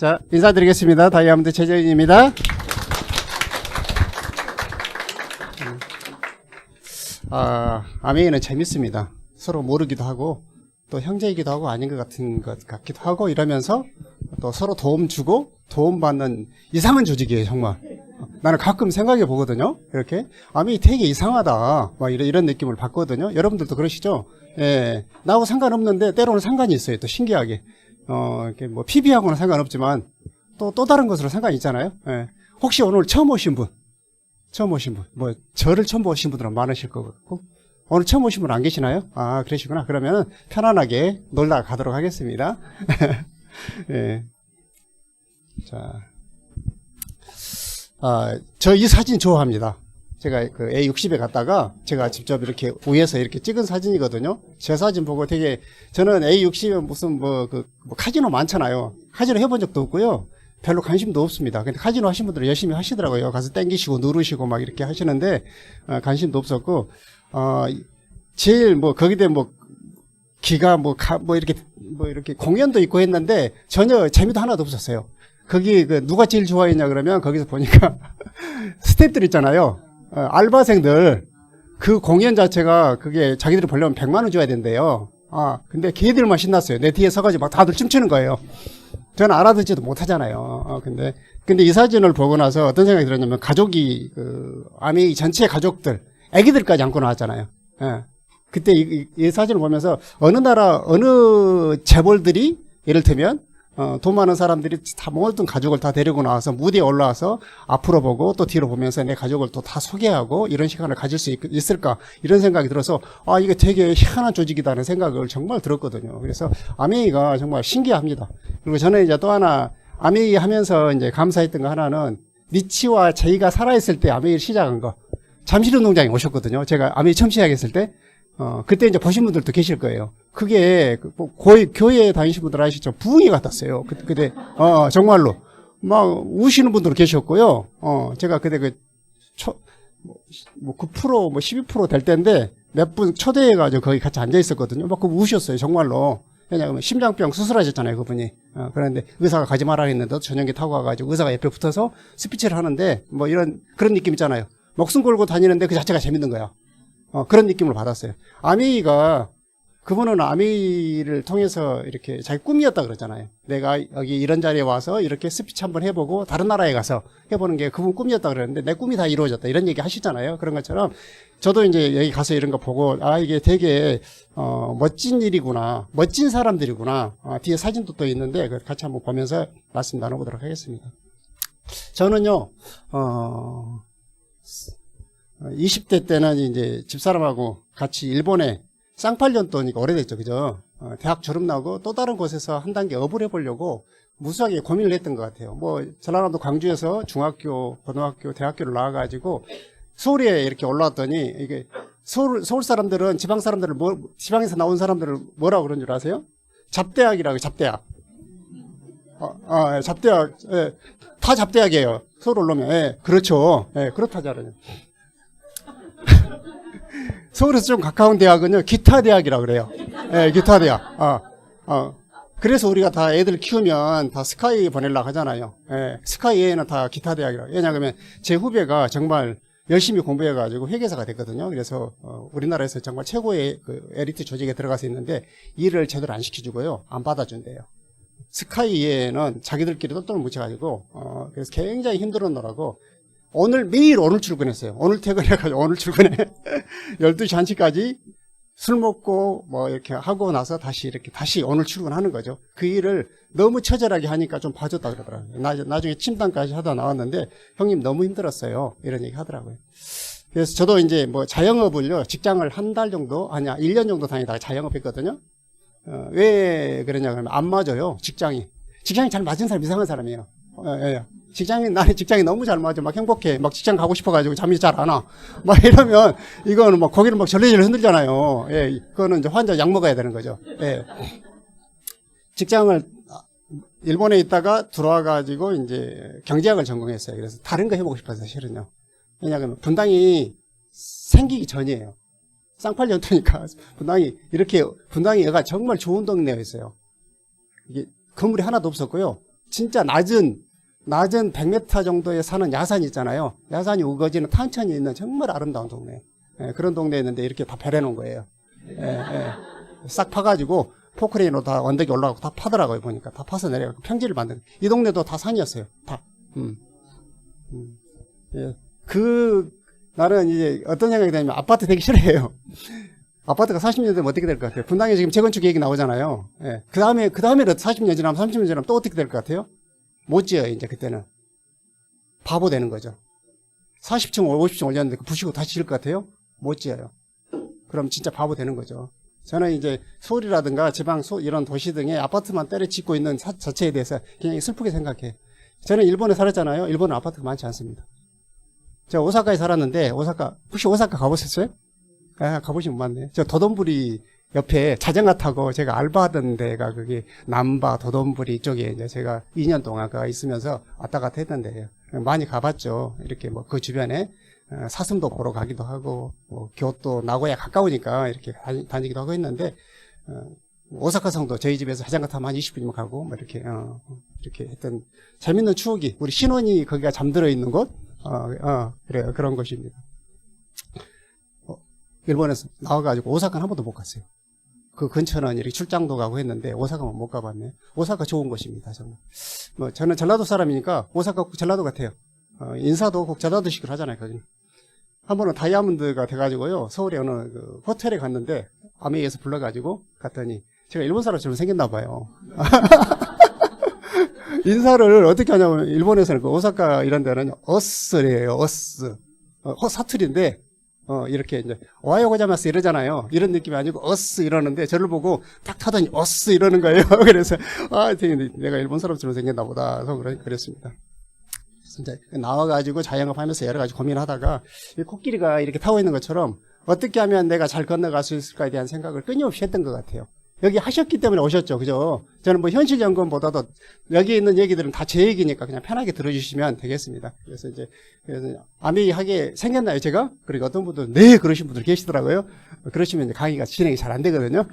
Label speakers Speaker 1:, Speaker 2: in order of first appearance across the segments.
Speaker 1: 자, 인사드리겠습니다. 다이아몬드 최재인입니다. 아메이는 재밌습니다. 서로 모르기도 하고, 또 형제이기도 하고 아닌 것 같기도 하고 이러면서 또 서로 도움 주고 도움받는 이상한 조직이에요, 정말. 나는 가끔 생각해 보거든요. 이렇게. 아메이 되게 이상하다. 막 이런 느낌을 받거든요. 여러분들도 그러시죠? 예. 나하고 상관없는데 때로는 상관이 있어요. 또 신기하게. 이렇게 뭐 PB하고는 상관없지만 또 다른 것으로 상관이 있잖아요. 예. 혹시 오늘 처음 오신 분, 뭐 저를 처음 보신 분들은 많으실 거고 오늘 처음 오신 분 안 계시나요? 아, 그러시구나. 그러면 편안하게 놀다 가도록 하겠습니다. 예. 자, 저 이 사진 좋아합니다. 제가 그 A60에 갔다가 제가 직접 이렇게 위에서 이렇게 찍은 사진이거든요. 제 사진 보고 되게, 저는 A60에 무슨 뭐 카지노 많잖아요. 카지노 해본 적도 없고요. 별로 관심도 없습니다. 근데 카지노 하신 분들은 열심히 하시더라고요. 가서 땡기시고 누르시고 막 이렇게 하시는데, 관심도 없었고, 제일 거기대 기가 이렇게 공연도 있고 했는데 전혀 재미도 하나도 없었어요. 거기 누가 제일 좋아했냐 그러면 거기서 보니까 스태프들 있잖아요. 알바생들 그 공연 자체가 그게 자기들이 보려면 100만 원 줘야 된대요. 근데 걔들만 신났어요. 내 뒤에 서가지고 막 다들 춤추는 거예요. 저는 알아듣지도 못하잖아요. 근데 이 사진을 보고 나서 어떤 생각이 들었냐면 가족이 아메이 전체 가족들, 애기들까지 안고 나왔잖아요. 예. 그때 이 사진을 보면서 어느 나라 어느 재벌들이 예를 들면 돈 많은 사람들이 다 모든 가족을 다 데리고 나와서 무대에 올라와서 앞으로 보고 또 뒤로 보면서 내 가족을 또 다 소개하고 이런 시간을 가질 수 있을까 이런 생각이 들어서 이게 되게 희한한 조직이다는 생각을 정말 들었거든요. 그래서 아메이가 정말 신기합니다. 그리고 저는 이제 또 하나 아메이 하면서 이제 감사했던 거 하나는 니치와 제이가 살아있을 때 아메이를 시작한 거. 잠실운동장에 오셨거든요. 제가 아메이 처음 시작했을 때. 그때 이제 보신 분들도 계실 거예요. 그게, 교회 다니신 분들 아시죠? 부흥회 같았어요. 그때, 정말로. 막, 우시는 분들 계셨고요. 제가 그때 9%, 12% 될 때인데, 몇 분 초대해가지고 거기 같이 앉아 있었거든요. 막 우셨어요. 정말로. 왜냐하면 심장병 수술하셨잖아요. 그분이. 그런데 의사가 가지 말라 했는데 전용기 타고 와가지고 의사가 옆에 붙어서 스피치를 하는데, 그런 느낌 있잖아요. 목숨 걸고 다니는데 그 자체가 재밌는 거야. 그런 느낌을 받았어요. 아메이가, 그분은 아메이를 통해서 이렇게 자기 꿈이었다 그러잖아요. 내가 여기 이런 자리에 와서 이렇게 스피치 한번 해보고 다른 나라에 가서 해보는 게 그분 꿈이었다 그러는데 내 꿈이 다 이루어졌다. 이런 얘기 하시잖아요. 그런 것처럼 저도 이제 여기 가서 이런 거 보고, 이게 되게, 멋진 일이구나. 멋진 사람들이구나. 뒤에 사진도 또 있는데 같이 한번 보면서 말씀 나눠보도록 하겠습니다. 저는요, 20대 때는 이제 집사람하고 같이 일본에 쌍팔년도니까 오래됐죠. 그죠? 대학 졸업 나오고 또 다른 곳에서 한 단계 업을 해보려고 무수하게 고민을 했던 것 같아요. 전라남도 광주에서 중학교, 고등학교, 대학교를 나와가지고 서울에 이렇게 올라왔더니 이게 서울 사람들은 지방 사람들을 지방에서 나온 사람들을 뭐라고 그런 줄 아세요? 잡대학이라고, 잡대학. 잡대학. 예, 다 잡대학이에요. 서울 올라오면. 예, 그렇죠. 예, 그렇다잖아요. 서울에서 좀 가까운 대학은요, 기타 대학이라고 그래요. 예, 기타 대학. 그래서 우리가 다 애들 키우면 다 스카이 보내려고 하잖아요. 예, 스카이에는 다 기타 대학이라고. 왜냐하면 제 후배가 정말 열심히 공부해가지고 회계사가 됐거든요. 그래서, 우리나라에서 정말 최고의 엘리트 조직에 들어가서 있는데 일을 제대로 안 시켜주고요. 안 받아준대요. 스카이에는 자기들끼리 똘똘 뭉쳐가지고, 그래서 굉장히 힘들었노라고. 매일 오늘 출근했어요. 오늘 퇴근해가지고 오늘 출근해. 12시 1시까지 술 먹고 이렇게 하고 나서 다시 오늘 출근하는 거죠. 그 일을 너무 처절하게 하니까 좀 봐줬다 그러더라고요. 나중에 침당까지 하다 나왔는데 형님 너무 힘들었어요. 이런 얘기 하더라고요. 그래서 저도 이제 자영업을요, 직장을 한 달 정도, 1년 정도 다니다가 자영업 했거든요. 왜 그러냐 그러면 안 맞아요. 직장이 잘 맞은 사람 이상한 사람이에요. 예. 나는 직장이 너무 잘 맞아. 막 행복해. 막 직장 가고 싶어가지고 잠이 잘 안 와. 막 이러면, 이거는 거기를 절레절레 흔들잖아요. 예. 그거는 이제 환자 약 먹어야 되는 거죠. 예. 직장을, 일본에 있다가 들어와가지고 이제 경제학을 전공했어요. 그래서 다른 거 해보고 싶어서 실은요. 왜냐하면 분당이 생기기 전이에요. 쌍팔년도니까 분당이 얘가 정말 좋은 동네에 있어요. 이게 건물이 하나도 없었고요. 진짜 낮은 100m 정도에 사는 야산이 있잖아요. 야산이 우거지는 탄천이 있는 정말 아름다운 동네. 예, 그런 동네에 있는데 이렇게 다 베려놓은 거예요. 예, 예. 싹 파가지고 포크레인으로 다 언덕에 올라가고 다 파더라고요. 보니까 다 파서 내려가고 평지를 만든. 이 동네도 다 산이었어요. 다. 예. 나는 이제 어떤 생각이 드냐면 아파트 되게 싫어해요. 아파트가 40년 되면 어떻게 될 것 같아요? 분당에 지금 재건축 얘기 나오잖아요. 예. 그 다음에 40년 지나면 30년 지나면 또 어떻게 될 것 같아요? 못 지어요, 이제 그때는. 바보 되는 거죠. 40층, 50층 올렸는데 부시고 다시 지을 것 같아요? 못 지어요. 그럼 진짜 바보 되는 거죠. 저는 이제 서울이라든가 지방 이런 도시 등에 아파트만 때려짓고 있는 자체에 대해서 굉장히 슬프게 생각해. 저는 일본에 살았잖아요. 일본은 아파트가 많지 않습니다. 제가 오사카에 살았는데, 혹시 오사카 가보셨어요? 아, 가보시면 맞네. 저 도톤부리 옆에 자전거 타고 제가 알바하던 데가 그게 남바, 도톤부리 쪽에 이제 제가 2년 동안 가 있으면서 왔다 갔다 했던 데예요. 많이 가봤죠. 이렇게 뭐 그 주변에 사슴도 보러 가기도 하고, 뭐 교토, 나고야 가까우니까 이렇게 다니기도 하고 했는데, 오사카 성도 저희 집에서 자전거 타면 한 20분이면 가고, 뭐 이렇게 했던 재밌는 추억이, 우리 신혼이 거기가 잠들어 있는 곳? 그래요. 그런 것입니다. 일본에서 나와가지고 오사카는 한 번도 못 갔어요. 그 근처는 이렇게 출장도 가고 했는데 오사카만 못 가봤네. 오사카 좋은 곳입니다, 정말. 뭐 저는 전라도 사람이니까 오사카 꼭 전라도 같아요. 인사도 꼭 전라도식으로 하잖아요, 거기는. 한 번은 다이아몬드가 돼가지고요, 서울에 어느 그 호텔에 갔는데 아메이에서 불러가지고 갔더니 제가 일본 사람처럼 생겼나 봐요. 인사를 어떻게 하냐면 일본에서는 그 오사카 이런 데는 어스래요, 어스. 사투리인데 이렇게 이제 오하요 고자마스 이러잖아요. 이런 느낌이 아니고 어스 이러는데 저를 보고 딱 타더니 어스 이러는 거예요. 그래서 되게 내가 일본 사람처럼 생겼나 보다. 그래서 그랬습니다. 이제 나와가지고 자영업 하면서 여러 가지 고민하다가 이 코끼리가 이렇게 타고 있는 것처럼 어떻게 하면 내가 잘 건너갈 수 있을까에 대한 생각을 끊임없이 했던 것 같아요. 여기 하셨기 때문에 오셨죠, 그죠? 저는 뭐 현실 연구보다도 여기 있는 얘기들은 다 제 얘기니까 그냥 편하게 들어주시면 되겠습니다. 그래서 아메이 하게 생겼나요, 제가? 그리고 어떤 분들은 네, 그러신 분들 계시더라고요. 그러시면 이제 강의가 진행이 잘 안 되거든요.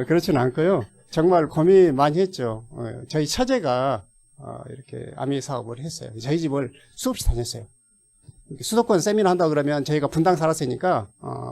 Speaker 1: 그렇지는 않고요. 정말 고민 많이 했죠. 저희 처제가 이렇게 아메이 사업을 했어요. 저희 집을 수없이 다녔어요. 수도권 세미나 한다 그러면 저희가 분당 살았으니까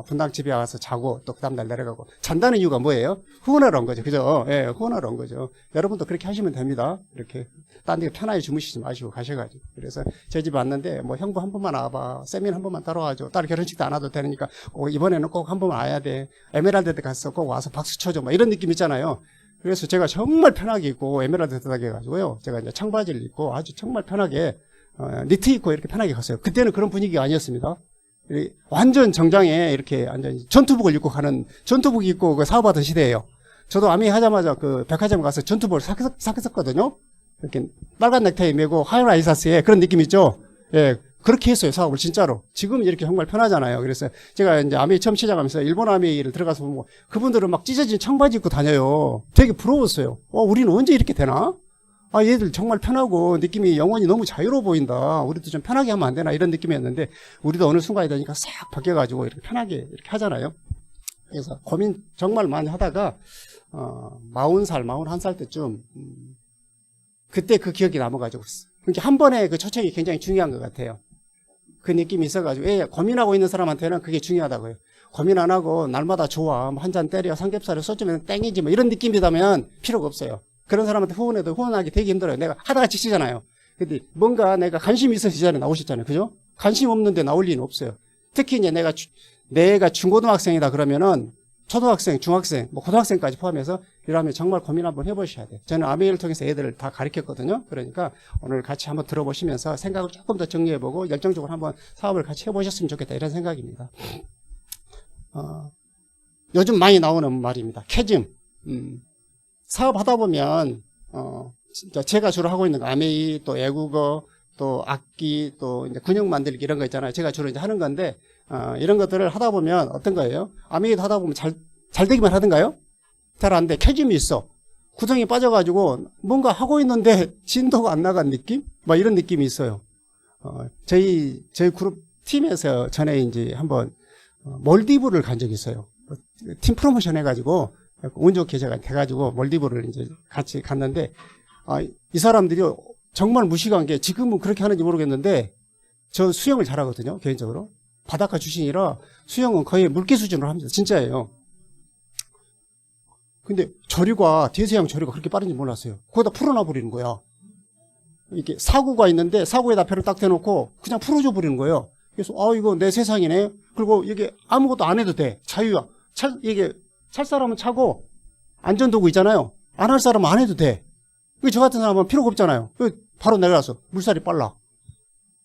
Speaker 1: 분당 집에 와서 자고 또 그 다음날 내려가고. 잔다는 이유가 뭐예요? 후원하러 온 거죠, 그죠? 예, 후원하러 온 거죠. 여러분도 그렇게 하시면 됩니다. 이렇게 딴 데 편하게 주무시지 마시고 가셔가지고. 그래서 저희 집 왔는데 뭐 형부 한 번만 와봐, 세미나 한 번만 따라와줘. 딸 결혼식도 안 와도 되니까 이번에는 꼭 한 번만 와야 돼. 에메랄드 때 가서 꼭 와서 박수 쳐줘, 뭐 이런 느낌 있잖아요. 그래서 제가 정말 편하게 입고 에메랄드 대다게 해가지고요, 제가 이제 청바지를 입고 아주 정말 편하게 니트 입고 이렇게 편하게 갔어요. 그때는 그런 분위기가 아니었습니다. 완전 정장에 이렇게 완전 전투복을 입고 가는, 전투복 입고 그 사업하던 시대예요. 저도 아메이 하자마자 그 백화점 가서 전투복을 샀거든요. 이렇게 빨간 넥타이 메고 하얀 아이사스에 그런 느낌 있죠. 예, 그렇게 했어요, 사업을 진짜로. 지금 이렇게 정말 편하잖아요. 그래서 제가 이제 아메이 처음 시작하면서 일본 아메이를 들어가서 보면 그분들은 막 찢어진 청바지 입고 다녀요. 되게 부러웠어요. 우리는 언제 이렇게 되나? 얘들 정말 편하고 느낌이 영혼이 너무 자유로워 보인다. 우리도 좀 편하게 하면 안 되나 이런 느낌이었는데 우리도 어느 순간이 되니까 싹 바뀌어가지고 이렇게 편하게 이렇게 하잖아요. 그래서 고민 정말 많이 하다가 40살, 41살 때쯤 그때 그 기억이 남아가지고 그러니까 한 번에 그 초청이 굉장히 중요한 것 같아요. 그 느낌이 있어가지고 고민하고 있는 사람한테는 그게 중요하다고요. 고민 안 하고 날마다 좋아, 한 잔 때려, 삼겹살을 쏘주면 땡이지 뭐 이런 느낌이라면 필요가 없어요. 그런 사람한테 후원해도 후원하기 되게 힘들어요. 내가 하다가 지치잖아요. 근데 뭔가 내가 관심이 있어서 이 자리에 나오셨잖아요. 그죠? 관심 없는데 나올 리는 없어요. 특히 이제 내가 중고등학생이다 그러면은 초등학생, 중학생, 뭐 고등학생까지 포함해서 이러면 정말 고민 한번 해보셔야 돼요. 저는 아메이를 통해서 애들을 다 가르쳤거든요. 그러니까 오늘 같이 한번 들어보시면서 생각을 조금 더 정리해보고 열정적으로 한번 사업을 같이 해보셨으면 좋겠다 이런 생각입니다. 요즘 많이 나오는 말입니다. 캐즘. 사업하다 보면 진짜 제가 주로 하고 있는 거 아메이, 또 애국어, 또 악기, 또 이제 근육 만들기 이런 거 있잖아요. 제가 주로 이제 하는 건데 이런 것들을 하다 보면 어떤 거예요? 아메이도 하다 보면 잘 되기만 하던가요? 잘 안 돼. 캐즘이 있어. 구덩이 빠져가지고 뭔가 하고 있는데 진도가 안 나간 느낌? 막 이런 느낌이 있어요. 저희 그룹 팀에서 전에 이제 한번 몰디브를 간 적이 있어요. 팀 프로모션 해가지고 운 좋게 제가 돼가지고 몰디브를 이제 같이 갔는데 이 사람들이 정말 무식한 게 지금은 그렇게 하는지 모르겠는데 저 수영을 잘하거든요. 개인적으로. 바닷가 출신이라 수영은 거의 물개 수준으로 합니다. 진짜예요. 근데 조류가 대서양 조류가 그렇게 빠른지 몰랐어요. 거기다 풀어놔 버리는 거야. 이게 사구가 있는데 사구에다 배를 딱 대놓고 그냥 풀어줘 버리는 거예요. 그래서 이거 내 세상이네. 그리고 이게 아무것도 안 해도 돼. 자유야. 이게 찰 사람은 차고 안전도구 있잖아요. 안 할 사람은 안 해도 돼. 저 같은 사람은 필요가 없잖아요. 바로 내려가서 물살이 빨라.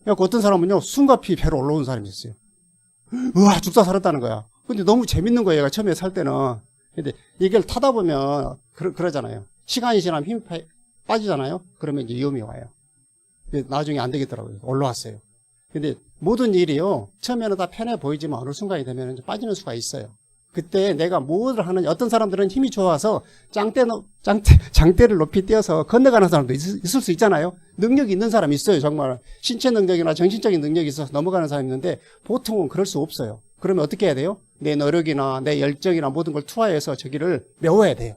Speaker 1: 그래서 어떤 사람은요 숨가피 배로 올라온 사람이 있어요. 우와 죽다 살았다는 거야. 근데 너무 재밌는 거예요. 얘가 처음에 살 때는. 근데 이걸 타다 보면 그러잖아요. 시간이 지나면 힘이 빠지잖아요. 그러면 이제 위험이 와요. 나중에 안 되겠더라고요. 올라왔어요. 근데 모든 일이요 처음에는 다 편해 보이지만 어느 순간이 되면 이제 빠지는 수가 있어요. 그때 내가 무엇을 하느냐. 어떤 사람들은 힘이 좋아서 장대를 높이 띄어서 건너가는 사람도 있을 수 있잖아요. 능력이 있는 사람이 있어요. 정말 신체 능력이나 정신적인 능력이 있어서 넘어가는 사람이 있는데 보통은 그럴 수 없어요. 그러면 어떻게 해야 돼요? 내 노력이나 내 열정이나 모든 걸 투하해서 저기를 메워야 돼요.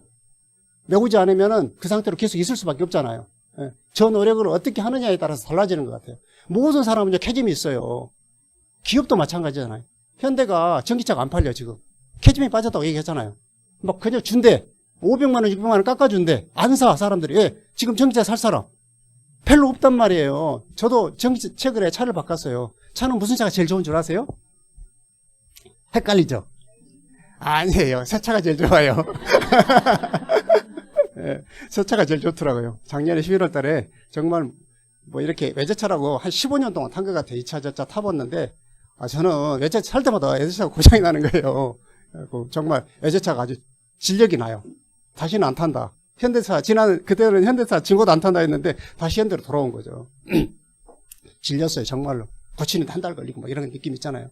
Speaker 1: 메우지 않으면은 그 상태로 계속 있을 수밖에 없잖아요. 저 노력을 어떻게 하느냐에 따라서 달라지는 것 같아요. 모든 사람은 캐즘이 있어요. 기업도 마찬가지잖아요. 현대가 전기차가 안 팔려 지금. 캐즘이 빠졌다고 얘기했잖아요. 막 그냥 준대. 500만 원, 600만 원 깎아준대. 안 사, 사람들이. 왜? 지금 전기차 살 사람. 별로 없단 말이에요. 저도 최근에 차를 바꿨어요. 차는 무슨 차가 제일 좋은 줄 아세요? 헷갈리죠? 아니에요. 새 차가 제일 좋아요. 네, 새 차가 제일 좋더라고요. 작년에 11월 달에 정말 뭐 이렇게 외제차라고 한 15년 동안 탄 것 같아요. 이 차, 저 차 타봤는데, 저는 외제차 살 때마다 외제차가 고장이 나는 거예요. 정말 외제차가 아주 진력이 나요. 다시는 안 탄다. 현대차, 그때는 현대차 진고도 안 탄다 했는데, 다시 현대로 돌아온 거죠. 질렸어요, 정말로. 고치는데 한 달 걸리고, 뭐 이런 느낌 있잖아요.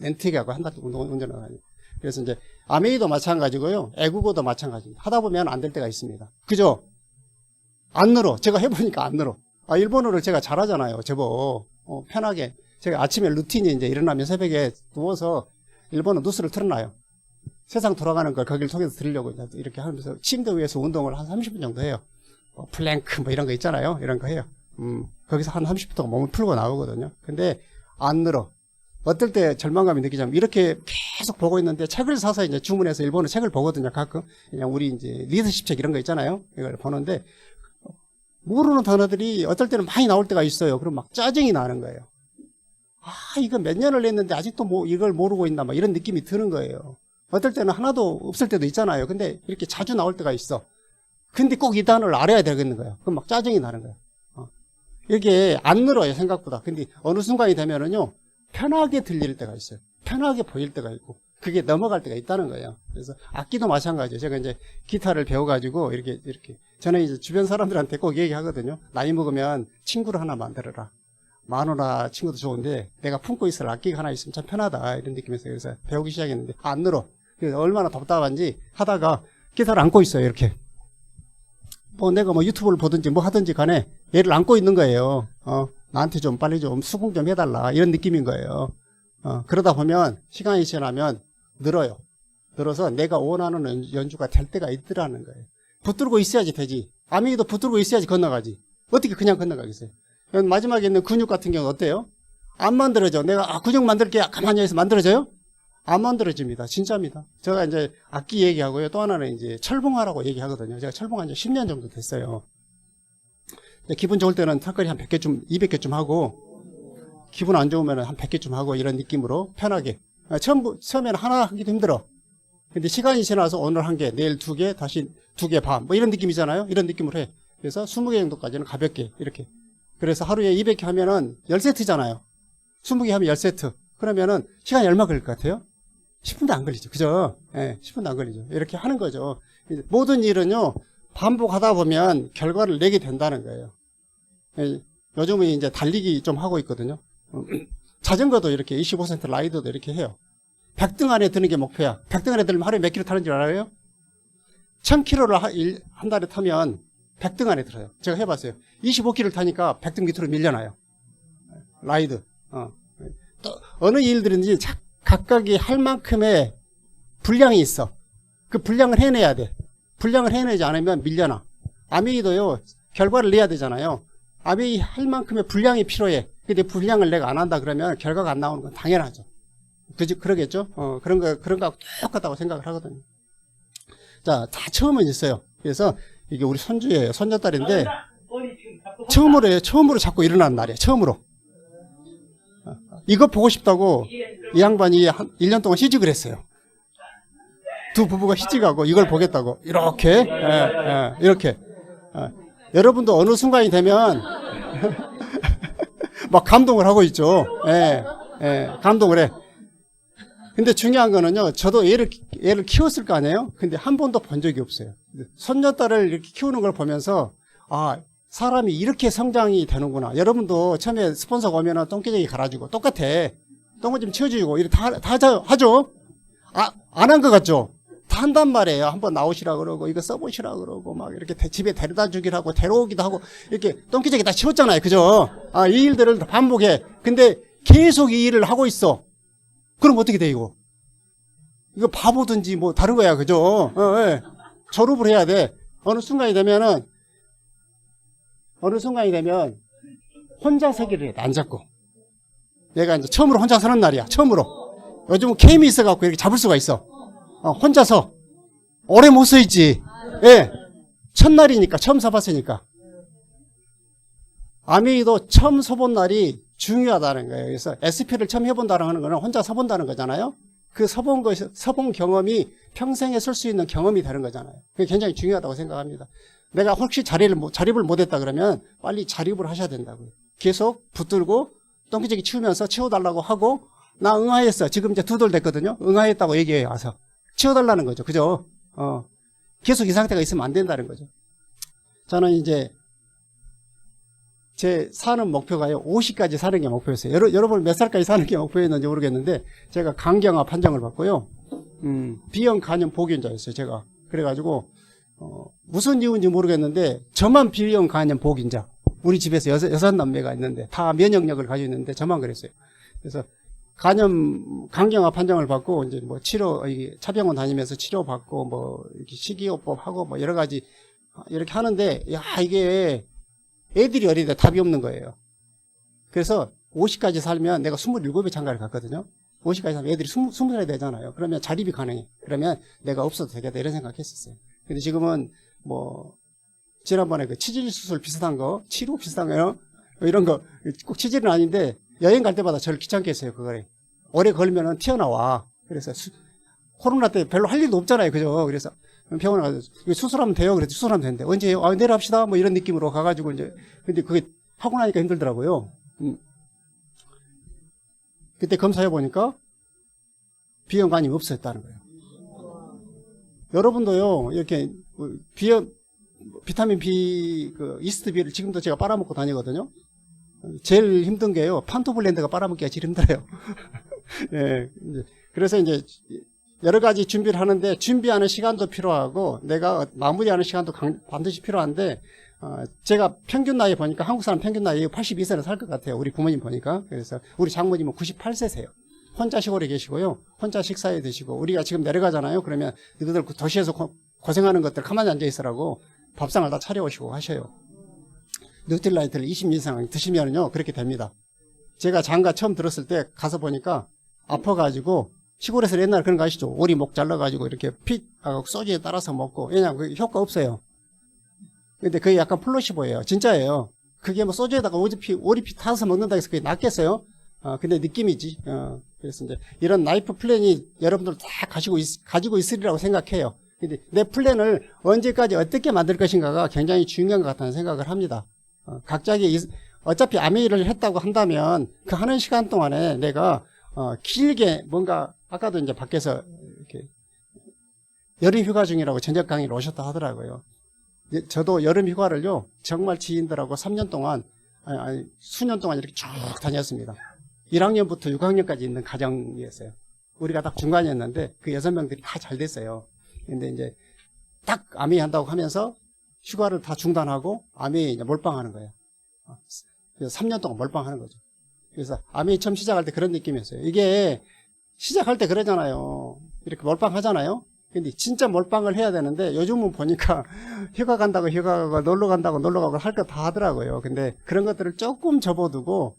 Speaker 1: 렌트기하고 한 달 동안 운전을 하니. 그래서 이제, 아메이도 마찬가지고요. 애국어도 마찬가지입니다. 하다 보면 안 될 때가 있습니다. 그죠? 안 늘어. 제가 해보니까 안 늘어. 일본어를 제가 잘하잖아요. 제법. 편하게. 제가 아침에 루틴이 이제 일어나면 새벽에 누워서 일본어 뉴스를 틀어놔요. 세상 돌아가는 걸 거기를 통해서 들으려고 이렇게 하면서 침대 위에서 운동을 한 30분 정도 해요. 플랭크 뭐 이런 거 있잖아요. 이런 거 해요. 거기서 한 30분 동안 몸을 풀고 나오거든요. 근데 안 늘어. 어떨 때 절망감이 느끼자면 이렇게 계속 보고 있는데 책을 사서 이제 주문해서 일본어 책을 보거든요. 가끔. 그냥 우리 이제 리더십 책 이런 거 있잖아요. 이걸 보는데 모르는 단어들이 어떨 때는 많이 나올 때가 있어요. 그럼 막 짜증이 나는 거예요. 이거 몇 년을 했는데 아직도 뭐 이걸 모르고 있나 막 이런 느낌이 드는 거예요. 어떨 때는 하나도 없을 때도 있잖아요. 근데 이렇게 자주 나올 때가 있어. 근데 꼭 이 단어를 알아야 되겠는 거예요. 그럼 막 짜증이 나는 거예요. 이게 안 늘어요, 생각보다. 근데 어느 순간이 되면은요, 편하게 들릴 때가 있어요. 편하게 보일 때가 있고, 그게 넘어갈 때가 있다는 거예요. 그래서 악기도 마찬가지예요. 제가 이제 기타를 배워가지고 이렇게. 저는 이제 주변 사람들한테 꼭 얘기하거든요. 나이 먹으면 친구를 하나 만들어라. 마누라 친구도 좋은데 내가 품고 있을 악기가 하나 있으면 참 편하다 이런 느낌에서 그래서 배우기 시작했는데 안 늘어. 그래서 얼마나 답답한지 하다가 기타를 안고 있어요. 이렇게 내가 유튜브를 보든지 뭐 하든지 간에 얘를 안고 있는 거예요. 나한테 좀 빨리 좀 수긍 좀 해달라 이런 느낌인 거예요. 그러다 보면 시간이 지나면 늘어요. 늘어서 내가 원하는 연주가 될 때가 있더라는 거예요. 붙들고 있어야지 되지. 아미도 붙들고 있어야지 건너가지. 어떻게 그냥 건너가겠어요? 마지막에 있는 근육 같은 경우는 어때요? 안 만들어져. 내가 근육 만들게 가만히 해서 만들어져요? 안 만들어집니다. 진짜입니다. 제가 이제 악기 얘기하고요. 또 하나는 이제 철봉하라고 얘기하거든요. 제가 철봉한 지 10년 정도 됐어요. 기분 좋을 때는 턱걸이 한 100개쯤, 200개쯤 하고, 기분 안 좋으면 한 100개쯤 하고 이런 느낌으로 편하게. 처음에는 하나 하기도 힘들어. 근데 시간이 지나서 오늘 한 개, 내일 2개, 다시 2개 반, 뭐 이런 느낌이잖아요. 이런 느낌으로 해. 그래서 20개 정도까지는 가볍게 이렇게. 그래서 하루에 200개 하면은 10세트잖아요. 20개 하면 10세트. 그러면은 시간이 얼마 걸릴 것 같아요? 10분도 안 걸리죠. 그죠? 예, 10분도 안 걸리죠. 이렇게 하는 거죠. 모든 일은요, 반복하다 보면 결과를 내게 된다는 거예요. 요즘은 이제 달리기 좀 하고 있거든요. 자전거도 이렇게 25% 라이더도 이렇게 해요. 100등 안에 드는 게 목표야. 100등 안에 들면 하루에 몇 킬로 타는 줄 알아요? 1000킬로를 한 달에 타면 100등 안에 들어요. 제가 해봤어요. 25킬로를 타니까 100등 밑으로 밀려나요. 라이드. 또 어느 일들인지 각각이 할 만큼의 분량이 있어. 그 분량을 해내야 돼. 분량을 해내지 않으면 밀려나. 아메이도요, 결과를 내야 되잖아요. 아메이 할 만큼의 분량이 필요해. 근데 분량을 내가 안 한다 그러면 결과가 안 나오는 건 당연하죠. 그러겠죠? 그런 거 똑같다고 생각을 하거든요. 자, 다 처음은 있어요. 그래서 이게 우리 손주예요. 손녀딸인데, 처음으로 자꾸 일어나는 날이에요. 처음으로. 이거 보고 싶다고 이 양반이 한 1년 동안 시집을 했어요. 두 부부가 시집가고 이걸 보겠다고. 이렇게, 이렇게. 여러분도 어느 순간이 되면, 막 감동을 하고 있죠. 감동을 해. 근데 중요한 거는요, 저도 얘를 키웠을 거 아니에요? 근데 한 번도 본 적이 없어요. 손녀딸을 이렇게 키우는 걸 보면서, 아, 사람이 이렇게 성장이 되는구나. 여러분도 처음에 스폰서가 오면은 똥기저귀 갈아주고, 똑같아. 똥을 좀 치워주고, 이렇게 다 하죠? 안 한 것 같죠? 다 한단 말이에요. 한번 나오시라 그러고, 이거 써보시라 그러고, 막 이렇게 집에 데려다 주기도 하고, 데려오기도 하고, 이렇게 똥기저귀 다 치웠잖아요. 그죠? 이 일들을 반복해. 근데 계속 이 일을 하고 있어. 그럼 어떻게 돼, 이거? 이거 바보든지 뭐 다른 거야, 그죠? 졸업을 해야 돼. 어느 순간이 되면 혼자 서기를 해, 안 잡고. 내가 이제 처음으로 혼자 서는 날이야, 처음으로. 요즘은 게임이 있어갖고 이렇게 잡을 수가 있어. 혼자서. 오래 못 서 있지. 첫날이니까, 처음 서봤으니까. 아메이도 처음 서본 날이 중요하다는 거예요. 그래서 SP를 처음 해본다는 거는 혼자 서본다는 거잖아요. 그 서본 경험이 평생에 쓸 수 있는 경험이 되는 거잖아요. 그게 굉장히 중요하다고 생각합니다. 내가 혹시 자립을 못했다 그러면 빨리 자립을 하셔야 된다고요. 계속 붙들고 똥기저귀 치우면서 치워달라고 하고, 나 응하했어. 지금 이제 2돌 됐거든요. 응하했다고 얘기해요. 와서 치워달라는 거죠. 그죠? 계속 이 상태가 있으면 안 된다는 거죠. 저는 이제 제 사는 목표가요, 50까지 사는 게 목표였어요. 여러분 몇 살까지 사는 게 목표였는지 모르겠는데, 제가 간경화 판정을 받고요, B형 간염 보균자였어요, 제가. 그래가지고, 무슨 이유인지 모르겠는데, 저만 B형 간염 보균자. 우리 집에서 여섯 남매가 있는데, 다 면역력을 가지고 있는데, 저만 그랬어요. 그래서, 간경화 판정을 받고, 이제 뭐 차병원 다니면서 치료받고, 뭐, 이렇게 식이요법 하고, 뭐 여러 가지, 이렇게 하는데, 이게, 애들이 어린데 답이 없는 거예요. 그래서 50까지 살면 내가 27에 장가를 갔거든요. 50까지 살면 애들이 20살이 되잖아요. 그러면 자립이 가능해. 그러면 내가 없어도 되겠다 이런 생각했었어요. 근데 지금은 뭐 지난번에 그 치질 수술 비슷한 거, 치료 비슷한 거요. 이런 거 꼭 치질은 아닌데 여행 갈 때마다 저를 귀찮게 했어요. 그거를. 오래 걸면은 튀어나와. 그래서 코로나 때 별로 할 일도 없잖아요. 그죠? 그래서 병원에 가서 수술하면 돼요. 그래서 수술하면 되는데 언제 해요? 내일 합시다. 뭐 이런 느낌으로 가가지고 이제 근데 그게 하고 나니까 힘들더라고요. 그때 검사해 보니까 B형 간염이 없었다는 거예요. 여러분도요 이렇게 비타민 B 이스트 B를 지금도 제가 빨아먹고 다니거든요. 제일 힘든 게요, 판토블렌드가 빨아먹기가 제일 힘들어요. 예, 그래서 이제 여러 가지 준비를 하는데, 준비하는 시간도 필요하고 내가 마무리하는 시간도 반드시 필요한데, 제가 평균 나이 보니까 한국 사람 평균 나이 82세는 살 것 같아요. 우리 부모님 보니까. 그래서 우리 장모님은 98세세요. 혼자 시골에 계시고요, 혼자 식사해 드시고, 우리가 지금 내려가잖아요. 그러면 너희들 도시에서 고생하는 것들 가만히 앉아 있으라고 밥상을 다 차려오시고 하셔요. 뉴트릴라이트를 20년 이상 드시면요 그렇게 됩니다. 제가 장가 처음 들었을 때 가서 보니까 아파가지고, 시골에서 옛날에 그런 거 아시죠? 오리 목 잘라가지고 이렇게 핏하고 소주에 따라서 먹고, 왜냐면 그게 효과 없어요. 근데 그게 약간 플로시보예요. 진짜예요. 그게 뭐 소주에다가 오리피 타서 먹는다 해서 그게 낫겠어요? 근데 느낌이지. 그래서 이제 이런 라이프 플랜이 여러분들 다 가지고 있으리라고 생각해요. 근데 내 플랜을 언제까지 어떻게 만들 것인가가 굉장히 중요한 것 같다는 생각을 합니다. 각자의 어차피 아메이를 했다고 한다면 그 하는 시간 동안에 내가 길게 뭔가, 아까도 이제 밖에서 이렇게 여름 휴가 중이라고 저녁 강의를 오셨다 하더라고요. 저도 여름 휴가를요 정말 지인들하고 3년 동안 아니 수년 동안 이렇게 쭉 다녔습니다. 1학년부터 6학년까지 있는 가정이었어요. 우리가 딱 중간이었는데 그 6명들이 다 잘 됐어요. 근데 이제 딱 아메이 한다고 하면서 휴가를 다 중단하고 아메이 이제 몰빵하는 거예요. 그래서 3년 동안 몰빵하는 거죠. 그래서 아메이 처음 시작할 때 그런 느낌이었어요. 이게 시작할 때 그러잖아요. 이렇게 몰빵하잖아요. 근데 진짜 몰빵을 해야 되는데 요즘은 보니까 휴가 간다고 휴가 가고 놀러 간다고 놀러 가고 할 거 다 하더라고요. 근데 그런 것들을 조금 접어두고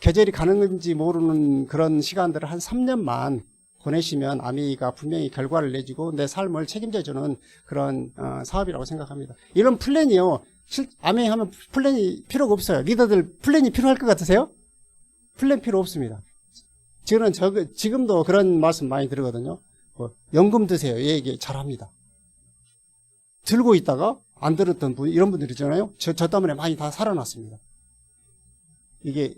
Speaker 1: 계절이 가는 건지 모르는 그런 시간들을 한 3년만 보내시면 아미가 분명히 결과를 내주고 내 삶을 책임져주는 그런 사업이라고 생각합니다. 이런 플랜이요. 아미 하면 플랜이 필요가 없어요. 리더들 플랜이 필요할 것 같으세요? 플랜 필요 없습니다. 지금도 그런 말씀 많이 들거든요. 연금 드세요. 얘기 잘합니다. 들고 있다가 안 들었던 분, 이런 분들 있잖아요. 저 때문에 많이 다 살아났습니다. 이게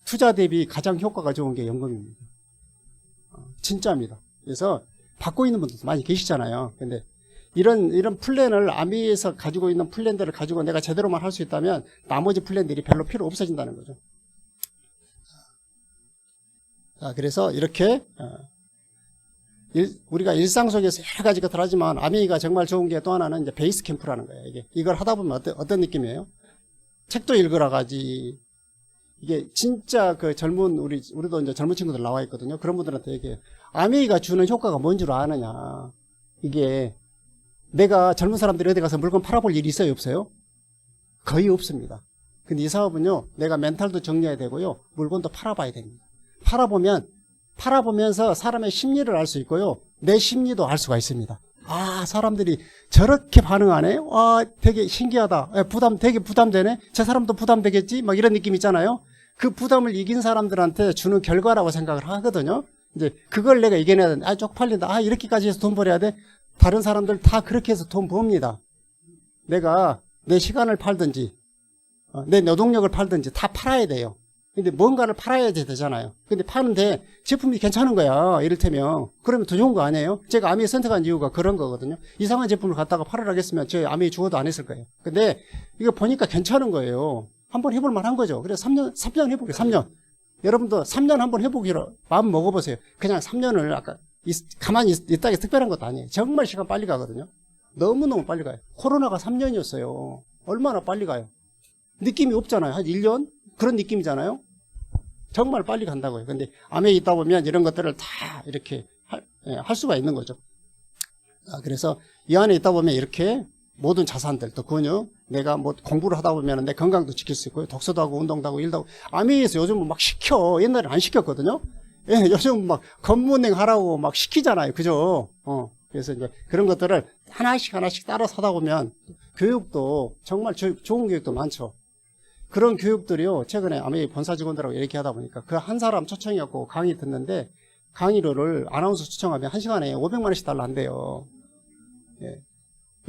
Speaker 1: 투자 대비 가장 효과가 좋은 게 연금입니다. 진짜입니다. 그래서 받고 있는 분들도 많이 계시잖아요. 근데 이런 플랜을 아미에서 가지고 있는 플랜들을 가지고 내가 제대로만 할 수 있다면 나머지 플랜들이 별로 필요 없어진다는 거죠. 자, 그래서 이렇게 우리가 일상 속에서 여러 가지 것들 하지만 아미가 정말 좋은 게 또 하나는 이제 베이스 캠프라는 거예요. 이걸 하다 보면 어떤 느낌이에요? 책도 읽으러 가지. 이게 진짜 그 우리도 이제 젊은 친구들 나와 있거든요. 그런 분들한테 이게 아미가 주는 효과가 뭔 줄 아느냐. 이게 내가 젊은 사람들이 어디 가서 물건 팔아볼 일이 있어요, 없어요? 거의 없습니다. 근데 이 사업은요, 내가 멘탈도 정리해야 되고요, 물건도 팔아봐야 됩니다. 팔아보면서 사람의 심리를 알 수 있고요, 내 심리도 알 수가 있습니다. 아, 사람들이 저렇게 반응하네? 와, 되게 신기하다. 되게 부담되네? 저 사람도 부담되겠지? 막 이런 느낌 있잖아요? 그 부담을 이긴 사람들한테 주는 결과라고 생각을 하거든요. 이제 그걸 내가 이겨내야 되는데, 쪽팔린다. 이렇게까지 해서 돈 벌어야 돼? 다른 사람들 다 그렇게 해서 돈 법니다. 내가 내 시간을 팔든지, 내 노동력을 팔든지 다 팔아야 돼요. 근데 뭔가를 팔아야 되잖아요. 근데 파는데 제품이 괜찮은 거야. 이를테면. 그러면 더 좋은 거 아니에요? 제가 아미에 선택한 이유가 그런 거거든요. 이상한 제품을 갖다가 팔으라고 했으면 저 아미에 죽어도 안 했을 거예요. 근데 이거 보니까 괜찮은 거예요. 한번 해볼 만한 거죠. 그래서 3년 해보게요. 3년. 여러분도 3년 한번 해보기로 마음 먹어보세요. 그냥 3년을 가만히 있다가 특별한 것도 아니에요. 정말 시간 빨리 가거든요. 너무너무 빨리 가요. 코로나가 3년이었어요. 얼마나 빨리 가요. 느낌이 없잖아요. 한 1년? 그런 느낌이잖아요. 정말 빨리 간다고요. 근데 암에 있다 보면 이런 것들을 다 이렇게 할 수가 있는 거죠. 그래서 이 안에 있다 보면 이렇게 모든 자산들, 또 근육, 내가 뭐 공부를 하다 보면 내 건강도 지킬 수 있고요. 독서도 하고 운동도 하고 일도 하고. 아미에서 요즘은 막 시켜. 옛날에 안 시켰거든요. 요즘 막 검문행 하라고 막 시키잖아요. 그죠? 그래서 이제 그런 것들을 하나씩 따라서 하다 보면 교육도 정말 좋은 교육도 많죠. 그런 교육들이요, 최근에 아미 본사 직원들하고 얘기하다 보니까 그 한 사람 초청이었고 강의 듣는데 강의료를 아나운서 초청하면 1시간에 500만 원씩 달라 한대요. 예.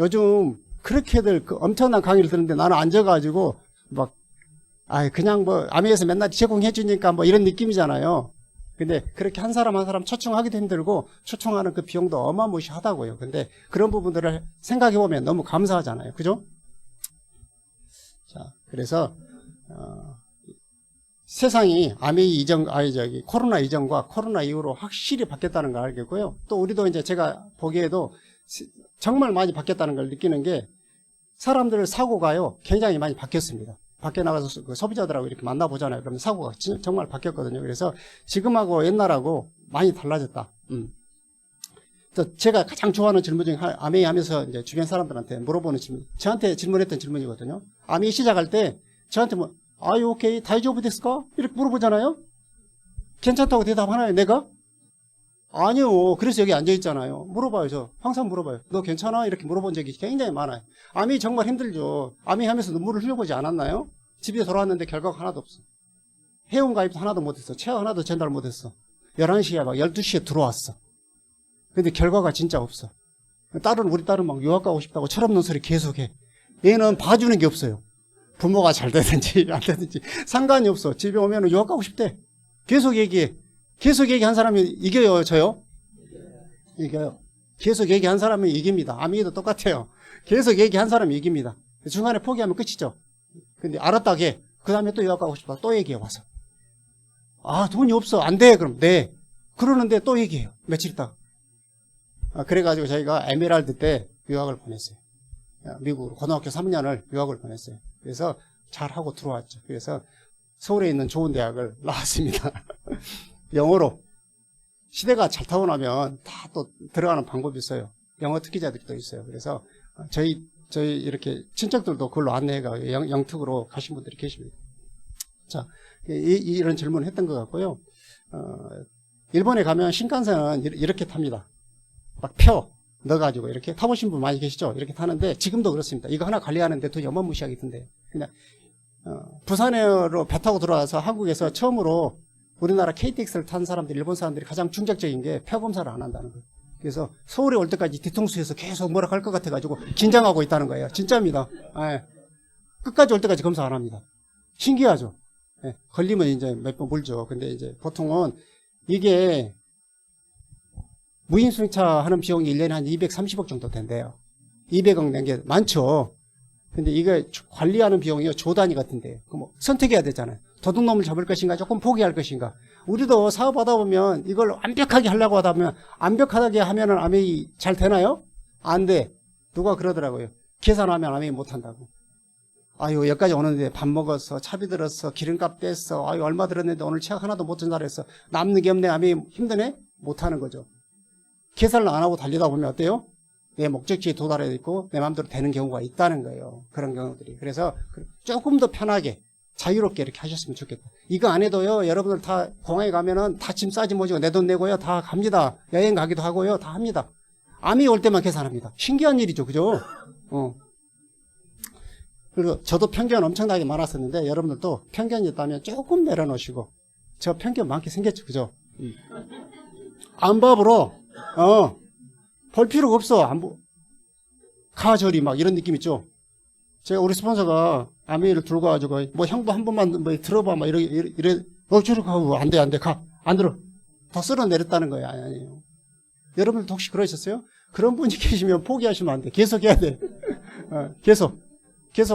Speaker 1: 요즘 그렇게들 엄청난 강의를 듣는데 나는 앉아가지고 그냥 뭐 아미에서 맨날 제공해 주니까 뭐 이런 느낌이잖아요. 근데 그렇게 한 사람 초청하기도 힘들고 초청하는 그 비용도 어마무시하다고요. 근데 그런 부분들을 생각해 보면 너무 감사하잖아요. 그죠? 자, 그래서 세상이 코로나 이전과 코로나 이후로 확실히 바뀌었다는 걸 알겠고요. 또 우리도 이제 제가 보기에도 정말 많이 바뀌었다는 걸 느끼는 게 사람들 사고가요, 굉장히 많이 바뀌었습니다. 밖에 나가서 그 소비자들하고 이렇게 만나보잖아요. 그러면 사고가 정말 바뀌었거든요. 그래서 지금하고 옛날하고 많이 달라졌다. 제가 가장 좋아하는 질문 중에 아메이 하면서 이제 주변 사람들한테 물어보는 질문, 저한테 질문했던 질문이거든요. 아메이 시작할 때 저한테 아유 오케이 다이조부 데스까? 이렇게 물어보잖아요. 괜찮다고 대답하나요, 내가? 아니요. 그래서 여기 앉아있잖아요. 물어봐요. 저 항상 물어봐요. 너 괜찮아? 이렇게 물어본 적이 굉장히 많아요. 암이 정말 힘들죠. 암이 하면서 눈물을 흘려보지 않았나요? 집에 돌아왔는데 결과가 하나도 없어. 회원가입도 하나도 못했어. 체어 하나도 전달 못했어. 11시에 12시에 들어왔어. 근데 결과가 진짜 없어. 우리 딸은 막 유학 가고 싶다고 철없는 소리 계속해. 얘는 봐주는 게 없어요. 부모가 잘 되든지 안 되든지 상관이 없어. 집에 오면 유학 가고 싶대. 계속 얘기해. 계속 얘기한 사람이 이겨요, 저요? 이겨요. 계속 얘기한 사람이 이깁니다. 아미도 똑같아요. 계속 얘기한 사람이 이깁니다. 중간에 포기하면 끝이죠. 근데 알았다게 그 다음에 또 유학 가고 싶다. 또 얘기해 와서. 돈이 없어. 안 돼. 그럼 네. 그러는데 또 얘기해요. 며칠 있다가. 그래가지고 저희가 에메랄드 때 유학을 보냈어요. 미국으로 고등학교 3년을 유학을 보냈어요. 그래서 잘하고 들어왔죠. 그래서 서울에 있는 좋은 대학을 나왔습니다. 영어로. 시대가 잘 타고 나면 다 또 들어가는 방법이 있어요. 영어 특기자들이 또 있어요. 그래서 저희 이렇게 친척들도 그걸로 안내해가 영특으로 가신 분들이 계십니다. 자, 이런 질문을 했던 것 같고요. 일본에 가면 신칸센은 이렇게 탑니다. 막 표 넣어가지고 이렇게 타보신 분 많이 계시죠? 이렇게 타는데 지금도 그렇습니다. 이거 하나 관리하는데 돈 어마무시하게 든대요. 그냥 부산으로 배 타고 들어와서 한국에서 처음으로 우리나라 KTX를 탄 사람들, 일본 사람들이 가장 충격적인 게 표 검사를 안 한다는 거예요. 그래서 서울에 올 때까지 뒤통수에서 계속 뭐라 할 것 같아가지고 긴장하고 있다는 거예요. 진짜입니다. 예. 끝까지 올 때까지 검사 안 합니다. 신기하죠? 예. 걸리면 이제 몇 번 물죠. 근데 이제 보통은 이게 무인승차 하는 비용이 1년에 한 230억 정도 된대요. 200억 낸 게 많죠. 근데 이거 관리하는 비용이 조 단위 같은데, 뭐 선택해야 되잖아요. 도둑놈을 잡을 것인가, 조금 포기할 것인가. 우리도 사업하다 보면 이걸 완벽하게 하려고 하다 보면, 완벽하게 하면은 아메이 잘 되나요? 안 돼. 누가 그러더라고요. 계산하면 아메이 못 한다고. 아유, 여기까지 오는데 밥 먹었어, 차비 들었어, 기름값 뺐어, 아유, 얼마 들었는데 오늘 체크 하나도 못 전달했어. 남는 게 없네, 아메이 힘드네? 못 하는 거죠. 계산을 안 하고 달리다 보면 어때요? 내 목적지에 도달해 있고 내 마음대로 되는 경우가 있다는 거예요. 그런 경우들이. 그래서 조금 더 편하게 자유롭게 이렇게 하셨으면 좋겠다. 이거 안 해도요, 여러분들 다 공항에 가면은 다 짐 싸지 모지고 내 돈 내고요, 다 갑니다. 여행 가기도 하고요, 다 합니다. 암이 올 때만 계산합니다. 신기한 일이죠, 그죠? 그리고 저도 편견 엄청나게 많았었는데 여러분들도 편견이 있다면 조금 내려놓으시고, 저 편견 많게 생겼죠, 그죠? 암밥으로 볼 필요가 없어. 가저리 막 이런 느낌 있죠. 제가 우리 스폰서가 아메이를 들고 가지고 뭐 형부 한 번만 뭐 들어봐 막 이래 저리 가고 안 돼 가 안 들어 다 쓸어 내렸다는 거예요. 아니에요. 여러분들도 혹시 그러셨어요? 그런 분이 계시면 포기하시면 안 돼. 계속 해야 돼. 계속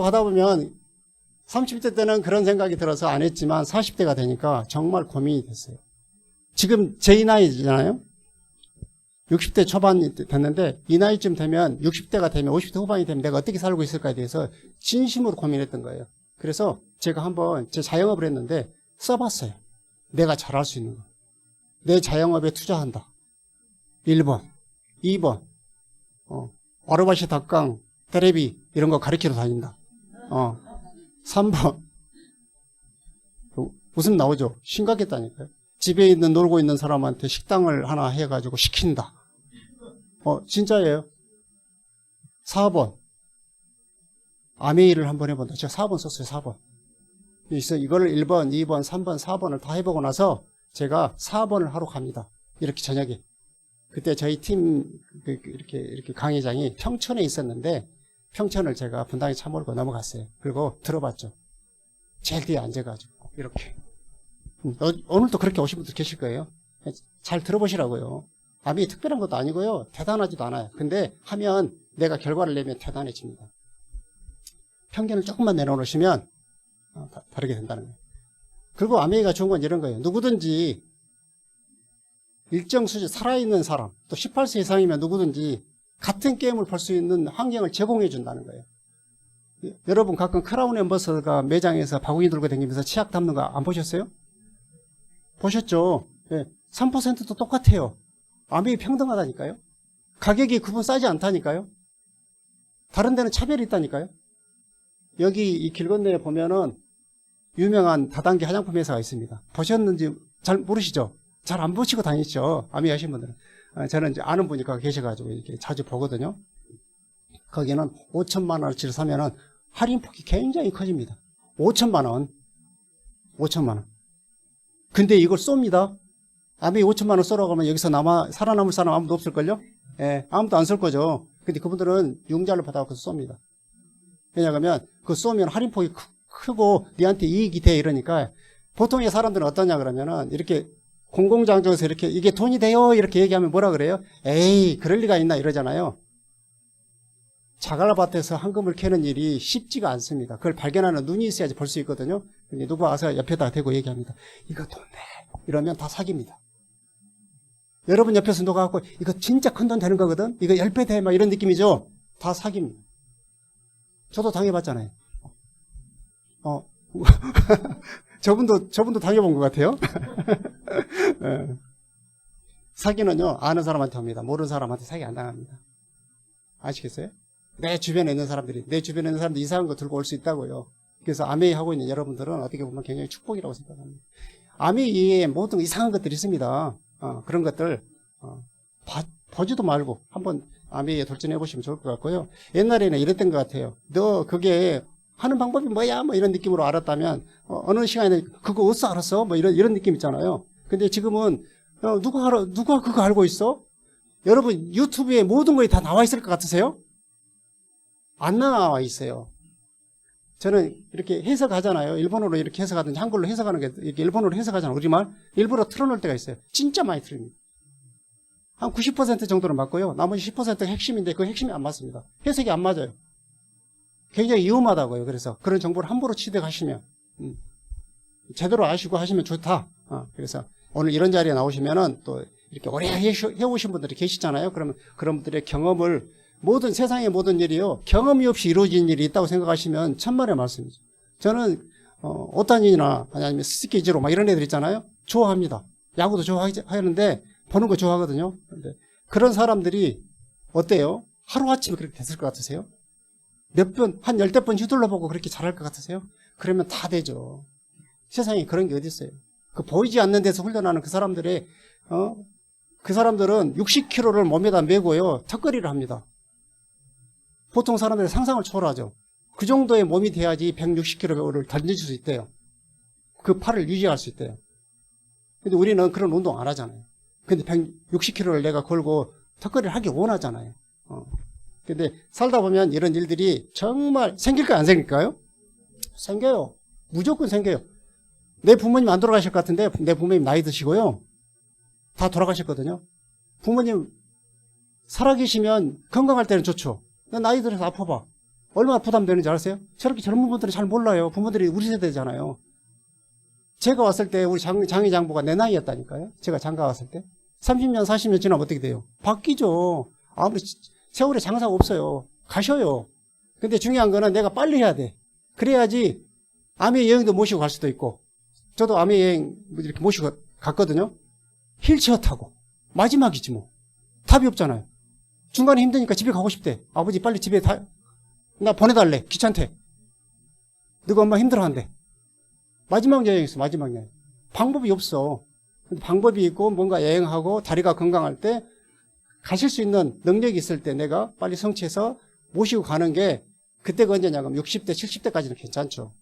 Speaker 1: 하다 보면 30대 때는 그런 생각이 들어서 안 했지만 40대가 되니까 정말 고민이 됐어요. 지금 제 나이잖아요. 60대 초반이 됐는데 이 나이쯤 되면 60대가 되면 50대 후반이 되면 내가 어떻게 살고 있을까에 대해서 진심으로 고민했던 거예요. 그래서 제가 한번 제 자영업을 했는데 써봤어요. 내가 잘할 수 있는 거. 내 자영업에 투자한다. 1번, 2번, 아르바시 닭강, 테레비 이런 거 가르치러 다닌다. 3번, 웃음 나오죠? 심각했다니까요. 집에 놀고 있는 사람한테 식당을 하나 해가지고 시킨다. 진짜예요. 4번. 아메이를 한번 해본다. 제가 4번 썼어요, 4번. 그래서 이거를 1번, 2번, 3번, 4번을 다 해보고 나서 제가 4번을 하러 갑니다. 이렇게 저녁에. 그때 저희 팀, 이렇게 강의장이 평천에 있었는데, 평천을 제가 분당에 차 몰고 넘어갔어요. 그리고 들어봤죠. 제일 뒤에 앉아가지고, 이렇게. 오늘도 그렇게 오신 분들 계실 거예요. 잘 들어보시라고요. 암이 특별한 것도 아니고요. 대단하지도 않아요. 근데 하면 내가 결과를 내면 대단해집니다. 편견을 조금만 내려놓으시면 다르게 된다는 거예요. 그리고 아메이가 좋은 건 이런 거예요. 누구든지 일정 수준 살아있는 사람, 또 18세 이상이면 누구든지 같은 게임을 볼 수 있는 환경을 제공해 준다는 거예요. 여러분 가끔 크라운 엠버서가 매장에서 바구니 들고 다니면서 치약 담는 거 안 보셨어요? 보셨죠? 네. 3%도 똑같아요. 아메이 평등하다니까요. 가격이 그분 싸지 않다니까요. 다른 데는 차별이 있다니까요. 여기 이 길 건너에 보면은 유명한 다단계 화장품 회사가 있습니다. 보셨는지 잘 모르시죠? 잘 안 보시고 다니시죠? 아메이 하신 분들은. 저는 이제 아는 분이 거기 계셔가지고 이렇게 자주 보거든요. 거기는 5천만 원어치를 사면은 할인폭이 굉장히 커집니다. 5천만 원. 5천만 원. 근데 이걸 쏩니다. 아메이 5천만 원 쏘라고 하면 여기서 살아남을 사람 아무도 없을걸요? 예, 아무도 안 쏠 거죠. 근데 그분들은 융자를 받아서 쏩니다. 왜냐하면 그 쏘면 할인폭이 크고 니한테 이익이 돼 이러니까 보통의 사람들은 어떠냐 그러면은 이렇게 공공장소에서 이렇게 이게 돈이 돼요 이렇게 얘기하면 뭐라 그래요? 에이 그럴 리가 있나 이러잖아요. 자갈밭에서 황금을 캐는 일이 쉽지가 않습니다. 그걸 발견하는 눈이 있어야지 볼 수 있거든요. 근데 누가 와서 옆에다 대고 얘기합니다. 이거 돈 내. 이러면 다 사기입니다. 여러분 옆에서 누가 갖고 이거 진짜 큰 돈 되는 거거든? 이거 10배 돼. 막 이런 느낌이죠? 다 사기입니다. 저도 당해봤잖아요. 저분도 당해본 것 같아요. 사기는요, 아는 사람한테 합니다. 모르는 사람한테 사기 안 당합니다. 아시겠어요? 내 주변에 있는 사람들이 이상한 거 들고 올 수 있다고요. 그래서 아메이 하고 있는 여러분들은 어떻게 보면 굉장히 축복이라고 생각합니다. 아메이에 모든 이상한 것들이 있습니다. 그런 것들 보지도 말고 한번 아메이에 도전해 보시면 좋을 것 같고요. 옛날에는 이랬던 것 같아요. 너 그게 하는 방법이 뭐야? 뭐 이런 느낌으로 알았다면 어느 시간에 그거 어디서 알았어? 뭐 이런 느낌 있잖아요. 근데 지금은 누가 그거 알고 있어? 여러분 유튜브에 모든 것이 다 나와 있을 것 같으세요? 안 나와 있어요. 저는 이렇게 해석하잖아요. 일본어로 이렇게 해석하든지 한글로 해석하는 게 이렇게 일본어로 해석하잖아요. 우리말 일부러 틀어놓을 때가 있어요. 진짜 많이 틀립니다. 한 90% 정도는 맞고요. 나머지 10%가 핵심인데 그 핵심이 안 맞습니다. 해석이 안 맞아요. 굉장히 위험하다고요. 그래서 그런 정보를 함부로 취득하시면 제대로 아시고 하시면 좋다. 그래서 오늘 이런 자리에 나오시면은 또 이렇게 오래 해오신 분들이 계시잖아요. 그러면 그런 분들의 경험을 세상의 모든 일이요. 경험이 없이 이루어진 일이 있다고 생각하시면 천만의 말씀이죠. 저는 오타니나 아니면 스키즈로 막 이런 애들 있잖아요. 좋아합니다. 야구도 좋아하는데 보는 거 좋아하거든요. 근데 그런 사람들이 어때요? 하루아침에 그렇게 됐을 것 같으세요? 한 10대 번 휘둘러 보고 그렇게 잘할 것 같으세요? 그러면 다 되죠. 세상에 그런 게 어디 있어요? 그 보이지 않는 데서 훈련하는 그 사람들은 60kg를 몸에다 메고요. 턱걸이를 합니다. 보통 사람들의 상상을 초월하죠. 그 정도의 몸이 돼야지 160kg를 던질 수 있대요. 그 팔을 유지할 수 있대요. 근데 우리는 그런 운동 안 하잖아요. 근데 160kg를 내가 걸고 턱걸이를 하기 원하잖아요. 근데 살다 보면 이런 일들이 정말 생길까요? 안 생길까요? 생겨요. 무조건 생겨요. 내 부모님 안 돌아가실 것 같은데 내 부모님 나이 드시고요. 다 돌아가셨거든요. 부모님 살아계시면 건강할 때는 좋죠. 나이 들어서 아파봐. 얼마나 부담되는지 알았어요? 저렇게 젊은 분들이 잘 몰라요. 부모들이 우리 세대잖아요. 제가 왔을 때 우리 장희 장부가 내 나이였다니까요. 제가 장가 왔을 때. 30년 40년 지나면 어떻게 돼요? 바뀌죠. 아무리 세월에 장사가 없어요. 가셔요. 근데 중요한 거는 내가 빨리 해야 돼. 그래야지 아메 여행도 모시고 갈 수도 있고. 저도 아메 여행 이렇게 모시고 갔거든요. 휠체어 타고. 마지막이지 뭐. 답이 없잖아요. 중간에 힘드니까 집에 가고 싶대. 아버지 빨리 집에 나 보내달래. 귀찮대. 너가 엄마 힘들어한대. 마지막 여행이었어. 마지막 여행. 방법이 없어. 근데 방법이 있고 뭔가 여행하고 다리가 건강할 때 가실 수 있는 능력이 있을 때 내가 빨리 성취해서 모시고 가는 게 그때가 언제냐 그러면 60대 70대까지는 괜찮죠.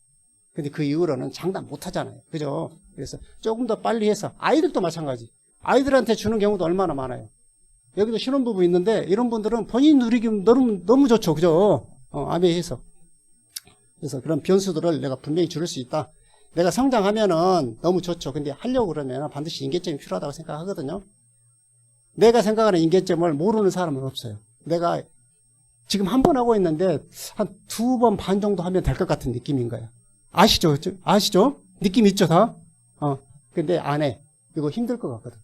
Speaker 1: 근데 그 이후로는 장담 못 하잖아요. 그죠? 그래서 조금 더 빨리 해서 아이들도 마찬가지. 아이들한테 주는 경우도 얼마나 많아요. 여기도 신혼부부 있는데 이런 분들은 본인이 누리기면 너무 좋죠. 그죠? 아메해서. 그래서 그런 변수들을 내가 분명히 줄일 수 있다. 내가 성장하면은 너무 좋죠. 근데 하려고 그러면 반드시 인계점이 필요하다고 생각하거든요. 내가 생각하는 인계점을 모르는 사람은 없어요. 내가 지금 한 번 하고 있는데 한 2번 반 정도 하면 될 것 같은 느낌인 거예요. 아시죠? 아시죠? 느낌 있죠, 다? 근데 안 해. 이거 힘들 것 같거든.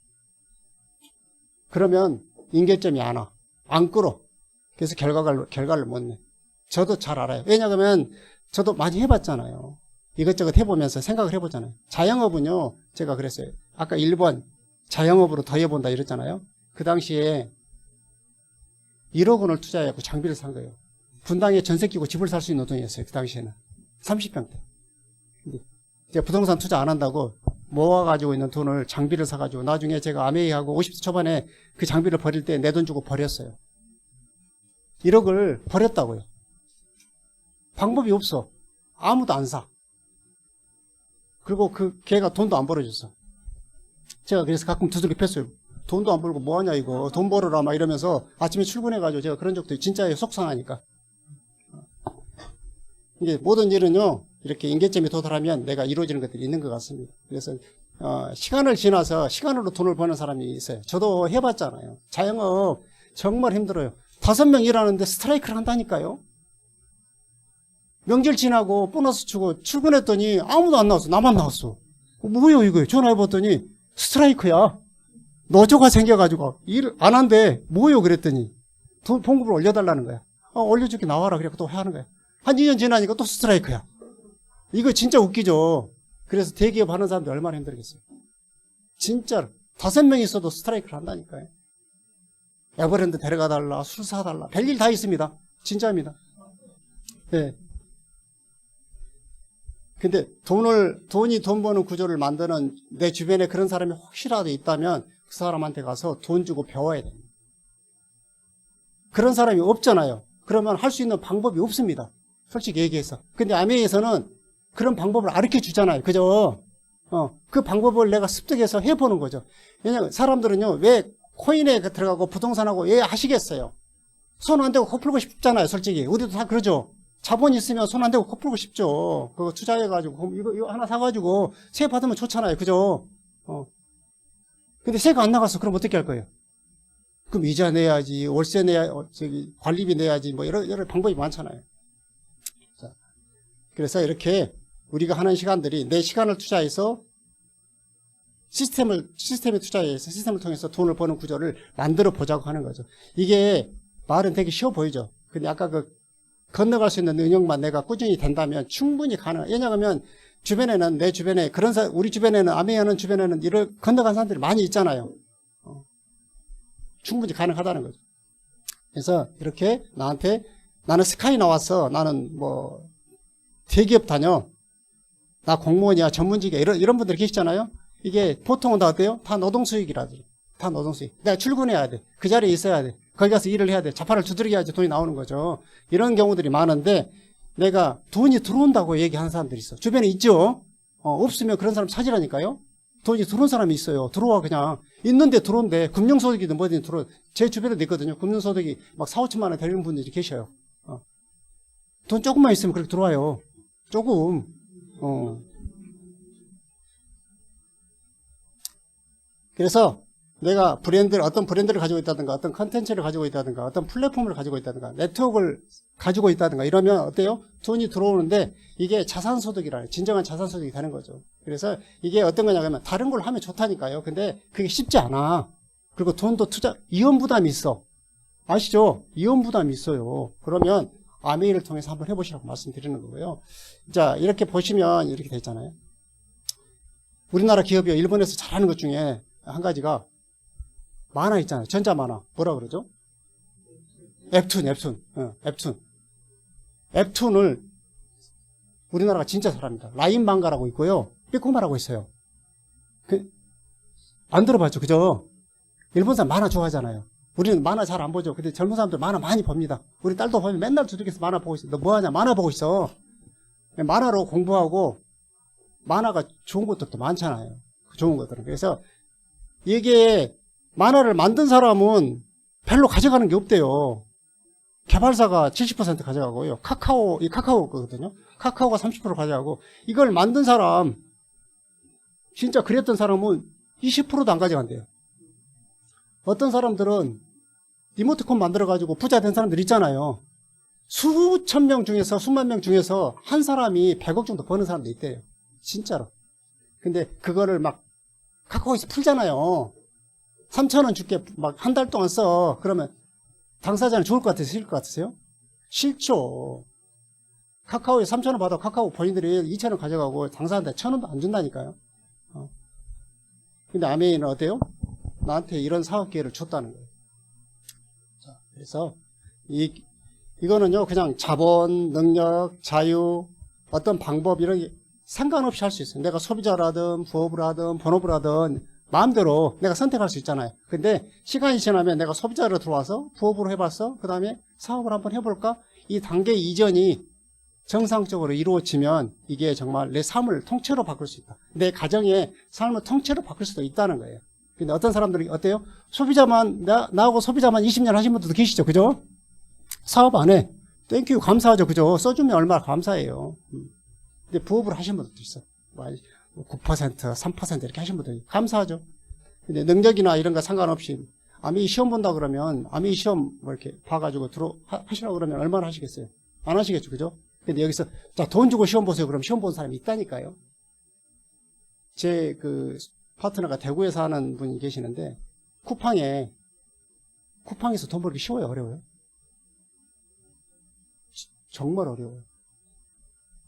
Speaker 1: 그러면 인계점이 안 와. 안 끌어. 그래서 결과를 못 내. 저도 잘 알아요. 왜냐하면 저도 많이 해봤잖아요. 이것저것 해보면서 생각을 해보잖아요. 자영업은요, 제가 그랬어요. 아까 1번 자영업으로 더 해본다 이랬잖아요. 그 당시에 1억 원을 투자해서 장비를 산 거예요. 분당에 전세 끼고 집을 살 수 있는 돈이었어요. 그 당시에는. 30평대. 근데 제가 부동산 투자 안 한다고 모아가지고 있는 돈을 장비를 사가지고 나중에 제가 아메이하고 50대 초반에 그 장비를 버릴 때 내 돈 주고 버렸어요. 1억을 버렸다고요. 방법이 없어. 아무도 안 사. 그리고 그 걔가 돈도 안 벌어줬어. 제가 그래서 가끔 두들겨 팼어요. 돈도 안 벌고 뭐하냐 이거. 돈 벌어라 막 이러면서 아침에 출근해가지고 제가 그런 적도 진짜 속상하니까. 이게 모든 일은요. 이렇게 인계점에 도달하면 내가 이루어지는 것들이 있는 것 같습니다. 그래서 시간을 지나서 시간으로 돈을 버는 사람이 있어요. 저도 해봤잖아요. 자영업 정말 힘들어요. 5명 일하는데 스트라이크를 한다니까요. 명절 지나고 보너스 주고 출근했더니 아무도 안 나왔어. 나만 나왔어. 뭐예요 이거? 전화해봤더니 스트라이크야. 노조가 생겨가지고 일 안 한대. 뭐예요 그랬더니 봉급을 올려달라는 거야. 올려줄게 나와라. 그래서 또 하는 거야. 한 2년 지나니까 또 스트라이크야. 이거 진짜 웃기죠. 그래서 대기업 하는 사람들 얼마나 힘들겠어요. 진짜로. 5명 있어도 스트라이크를 한다니까요. 에버랜드 데려가달라, 술 사달라, 별일 다 있습니다. 진짜입니다. 네. 근데 돈이 돈 버는 구조를 만드는 내 주변에 그런 사람이 혹시라도 있다면 그 사람한테 가서 돈 주고 배워야 됩니다. 그런 사람이 없잖아요. 그러면 할 수 있는 방법이 없습니다. 솔직히 얘기해서. 근데 아메이에서는 그런 방법을 가르쳐 주잖아요. 그죠? 그 방법을 내가 습득해서 해보는 거죠. 왜냐면 사람들은요, 왜 코인에 들어가고 부동산하고 왜 하시겠어요? 손 안 대고 코 풀고 싶잖아요. 솔직히. 우리도 다 그러죠. 자본 있으면 손 안 대고 코 풀고 싶죠. 그거 투자해가지고, 이거 하나 사가지고 세금 받으면 좋잖아요. 그죠? 근데 세금 안 나가서 그럼 어떻게 할 거예요? 그럼 이자 내야지, 월세 내야, 관리비 내야지, 뭐 여러 방법이 많잖아요. 자, 그래서 이렇게 우리가 하는 시간들이 내 시간을 투자해서 시스템에 투자해서 시스템을 통해서 돈을 버는 구조를 만들어 보자고 하는 거죠. 이게 말은 되게 쉬워 보이죠. 근데 아까 건너갈 수 있는 능력만 내가 꾸준히 된다면 충분히 가능해요. 왜냐하면 내 주변에 우리 주변에는 아메이하는 주변에는 건너간 사람들이 많이 있잖아요. 충분히 가능하다는 거죠. 그래서 이렇게 나는 스카이 나왔어. 나는 뭐 대기업 다녀. 나 공무원이야. 전문직이야. 이런 분들 계시잖아요. 이게 보통은 다 어때요? 다 노동수익이라죠. 다 노동수익. 내가 출근해야 돼. 그 자리에 있어야 돼. 거기 가서 일을 해야 돼. 자판을 두드려야지 돈이 나오는 거죠. 이런 경우들이 많은데 내가 돈이 들어온다고 얘기하는 사람들이 있어. 주변에 있죠? 없으면 그런 사람 찾으라니까요. 돈이 들어온 사람이 있어요. 들어와 그냥. 있는데 들어온대. 금융소득이든 뭐든 들어와. 제 주변에도 있거든요. 금융소득이 막 4, 5천만 원 되는 분들이 계셔요. 돈 조금만 있으면 그렇게 들어와요. 조금. 그래서 내가 어떤 브랜드를 가지고 있다든가 어떤 컨텐츠를 가지고 있다든가 어떤 플랫폼을 가지고 있다든가 네트워크를 가지고 있다든가 이러면 어때요? 돈이 들어오는데 이게 자산소득이라는 진정한 자산소득이 되는 거죠. 그래서 이게 어떤 거냐면 다른 걸 하면 좋다니까요. 근데 그게 쉽지 않아. 그리고 돈도 이혼 부담이 있어. 아시죠? 이혼 부담이 있어요. 그러면 아메이를 통해서 한번 해보시라고 말씀드리는 거고요. 자, 이렇게 보시면 이렇게 돼 있잖아요. 우리나라 기업이 일본에서 잘하는 것 중에 한 가지가 만화 있잖아요. 전자 만화. 뭐라 그러죠? 웹툰. 웹툰을 우리나라가 진짜 잘합니다. 라인 망가라고 있고요. 삐꼬마라고 있어요. 안 들어봤죠? 그죠? 일본 사람 만화 좋아하잖아요. 우리는 만화 잘 안 보죠. 근데 젊은 사람들 만화 많이 봅니다. 우리 딸도 보면 맨날 두들겨서 만화 보고 있어. 너 뭐하냐? 만화 보고 있어. 만화로 공부하고 만화가 좋은 것들도 많잖아요. 좋은 것들은. 그래서 이게 만화를 만든 사람은 별로 가져가는 게 없대요. 개발사가 70% 가져가고요. 카카오 거거든요. 카카오가 30% 가져가고 이걸 만든 사람 진짜 그랬던 사람은 20%도 안 가져간대요. 어떤 사람들은 이모티콘 만들어가지고 부자 된 사람들 있잖아요. 수천 명 중에서 수만 명 중에서 한 사람이 100억 정도 버는 사람도 있대요. 진짜로. 근데 그거를 막 카카오에서 풀잖아요. 3,000원 줄게 막 한 달 동안 써. 그러면 당사자는 좋을 것 같으세요? 싫을 것 같으세요? 싫죠. 카카오에 3,000원 받아 카카오 본인들이 2,000원 가져가고 당사자한테 1,000원도 안 준다니까요. 근데 아메이는 어때요? 나한테 이런 사업 기회를 줬다는 거예요. 자, 그래서 이거는요 그냥 자본, 능력, 자유, 어떤 방법 이런 게 상관없이 할 수 있어요. 내가 소비자라든 부업을 하든 본업을 하든 마음대로 내가 선택할 수 있잖아요. 근데 시간이 지나면 내가 소비자로 들어와서 부업으로 해봤어. 그 다음에 사업을 한번 해볼까? 이 단계 이전이 정상적으로 이루어지면 이게 정말 내 삶을 통째로 바꿀 수 있다. 내 가정의 삶을 통째로 바꿀 수도 있다는 거예요. 근데 어떤 사람들이 어때요? 나하고 소비자만 20년 하신 분들도 계시죠. 그죠? 사업 안 해. 땡큐 감사하죠. 그죠? 써주면 얼마나 감사해요. 근데 부업을 하신 분들도 있어. 9%, 3% 이렇게 하신 분들 감사하죠. 근데 능력이나 이런 거 상관없이 아메이 시험 본다 그러면 아메이 시험 뭐 이렇게 봐가지고 하시라고 그러면 얼마나 하시겠어요? 안 하시겠죠. 그죠? 근데 여기서 자, 돈 주고 시험 보세요. 그럼 시험 본 사람이 있다니까요. 제 파트너가 대구에 사는 분이 계시는데 쿠팡에서 돈 벌기 쉬워요? 어려워요? 정말 어려워요.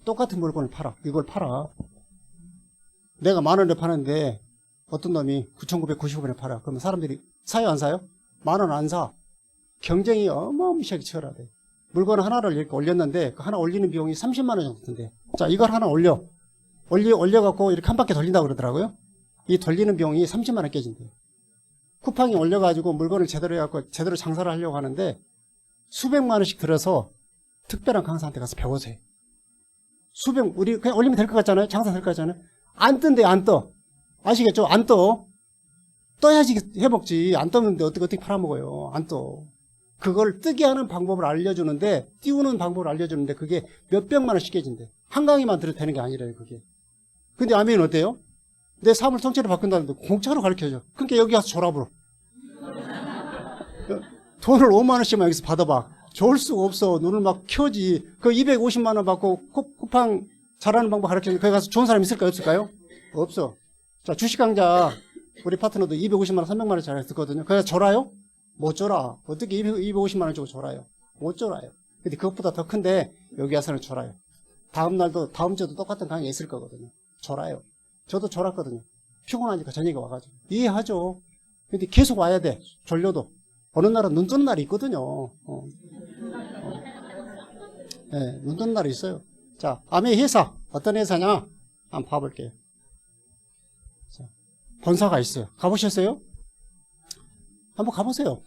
Speaker 1: 똑같은 물건을 팔아. 이걸 팔아. 내가 10,000원에 파는데 어떤 놈이 9,990원에 팔아. 그러면 사람들이 사요, 안 사요? 10,000원 안 사. 경쟁이 어마무시하게 치열하대. 물건 하나를 이렇게 올렸는데 그 하나 올리는 비용이 30만 원 정도 든대. 자, 이걸 하나 올려갖고 이렇게 한 바퀴 돌린다고 그러더라고요. 이 돌리는 비용이 30만 원 깨진대요. 쿠팡이 올려가지고 물건을 제대로 해갖고 제대로 장사를 하려고 하는데 수백만 원씩 들어서 특별한 강사한테 가서 배워서 해. 우리 그냥 올리면 될 것 같잖아요? 장사 될 것 같잖아요? 안 뜬대, 안 떠. 아시겠죠? 안 떠. 떠야지 해먹지. 안 떴는데 어떻게 팔아먹어요? 안 떠. 그걸 뜨게 하는 방법을 알려주는데, 띄우는 방법을 알려주는데, 그게 몇백만 원씩 깨진대. 한강에만 들어도 되는 게 아니래요, 그게. 근데 아메이는 어때요? 내 사물 통째로 바꾼다는데 공짜로 가르쳐줘. 그러니까 여기 가서 줘라, 불어. 돈을 5만 원씩만 여기서 받아봐. 좋을 수가 없어. 눈을 막 켜지. 그 250만 원 받고 쿠팡 잘하는 방법 가르치는데 거기 가서 좋은 사람 있을까요? 없을까요? 없어. 자, 주식 강좌 우리 파트너도 250만 원, 300만 원 잘했었거든요. 그래서 줘라요? 못 줘라. 어떻게 250만 원 주고 줘라요? 못 줘라요. 근데 그것보다 더 큰데 여기 와서는 줘라요. 다음 주도 똑같은 강의 있을 거거든요. 줘라요. 저도 졸았거든요. 피곤하니까 저녁에 와가지고. 이해하죠. 근데 계속 와야 돼. 졸려도. 어느 날은 눈 뜨는 날이 있거든요. 네, 눈 뜨는 날이 있어요. 자, 아메이 회사. 어떤 회사냐? 한번 봐볼게요. 자, 본사가 있어요. 가보셨어요? 한번 가보세요.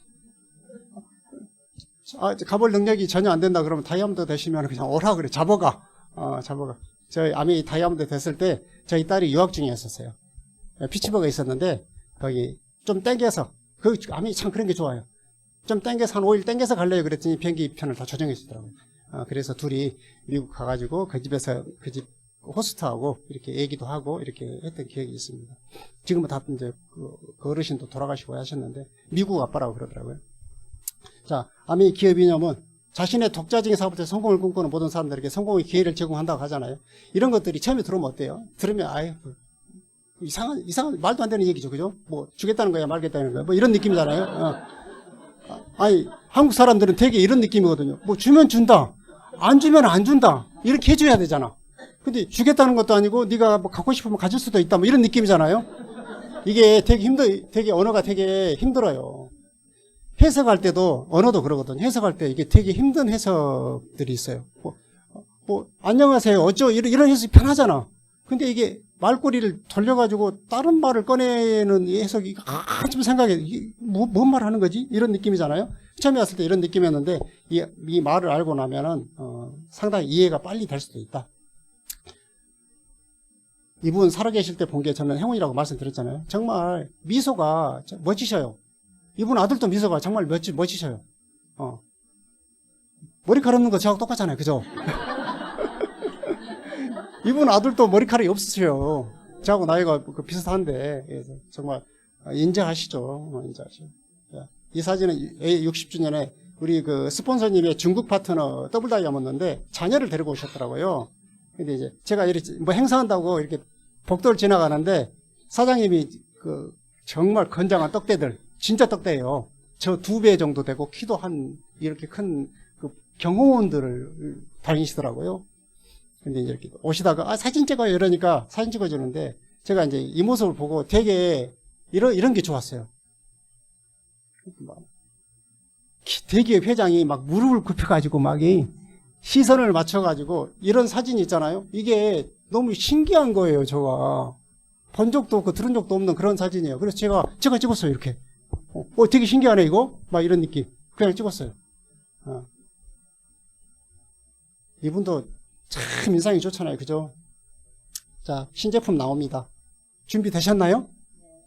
Speaker 1: 가볼 능력이 전혀 안 된다 그러면 다이아몬드 되시면 그냥 오라 그래. 잡아가. 잡아가. 저희 아메이 다이아몬드 됐을 때 저희 딸이 유학 중이었었어요. 피츠버그에 있었는데 거기 좀 땡겨서 그 아메이 참 그런 게 좋아요. 좀 땡겨서 한 5일 땡겨서 갈래요 그랬더니 비행기 편을 다 조정해 주더라고요. 그래서 둘이 미국 가가지고 그 집에서 그 집 호스트하고 이렇게 얘기도 하고 이렇게 했던 기억이 있습니다. 지금은 다 이제 그 어르신도 돌아가시고 하셨는데 미국 아빠라고 그러더라고요. 자, 아메이 기업 이념은 자신의 독자적인 사업에서 성공을 꿈꾸는 모든 사람들에게 성공의 기회를 제공한다고 하잖아요. 이런 것들이 처음에 들어오면 어때요? 들으면 아유 이상한 말도 안 되는 얘기죠, 그죠? 뭐 주겠다는 거야, 말겠다는 거야, 뭐 이런 느낌이잖아요. 아니 한국 사람들은 되게 이런 느낌이거든요. 뭐 주면 준다, 안 주면 안 준다 이렇게 해줘야 되잖아. 근데 주겠다는 것도 아니고 네가 뭐 갖고 싶으면 가질 수도 있다, 뭐 이런 느낌이잖아요. 이게 되게 언어가 되게 힘들어요. 해석할 때도 언어도 그러거든요. 해석할 때 이게 되게 힘든 해석들이 있어요. 뭐 안녕하세요, 어쩌 이런 해석이 편하잖아. 근데 이게 말꼬리를 돌려가지고 다른 말을 꺼내는 해석이 한참 생각해. 뭔 말 하는 거지? 이런 느낌이잖아요. 처음에 왔을 때 이런 느낌이었는데 이 말을 알고 나면은 상당히 이해가 빨리 될 수도 있다. 이분 살아계실 때 본 게 저는 행운이라고 말씀드렸잖아요. 정말 미소가 멋지셔요. 이분 아들도 미소가 정말 멋지셔요. 머리카락 없는 거 저하고 똑같잖아요. 그죠? 이분 아들도 머리카락이 없으세요. 저하고 나이가 비슷한데, 그래서 정말 인정하시죠. 인정하시죠. 이 사진은 60주년에 우리 그 스폰서님의 중국 파트너 더블 다이아몬드인데 자녀를 데리고 오셨더라고요. 근데 이제 제가 이렇게 뭐 행사한다고 이렇게 복도를 지나가는데 사장님이 그 정말 건장한 떡대들, 진짜 떡대예요. 저 2배 정도 되고 키도 한 이렇게 큰 그 경호원들을 다니시더라고요. 근데 이제 이렇게 오시다가 사진 찍어요 이러니까 사진 찍어주는데 제가 이제 이 모습을 보고 되게 이런 게 좋았어요. 대기업 회장이 막 무릎을 굽혀가지고 막 시선을 맞춰가지고 이런 사진이 있잖아요. 이게 너무 신기한 거예요. 제가 본 적도 없고 들은 적도 없는 그런 사진이에요. 그래서 제가 찍었어요. 이렇게 되게 신기하네 이거 막 이런 느낌. 그냥 찍었어요. 이분도 참 인상이 좋잖아요. 그죠? 자, 신제품 나옵니다. 준비되셨나요?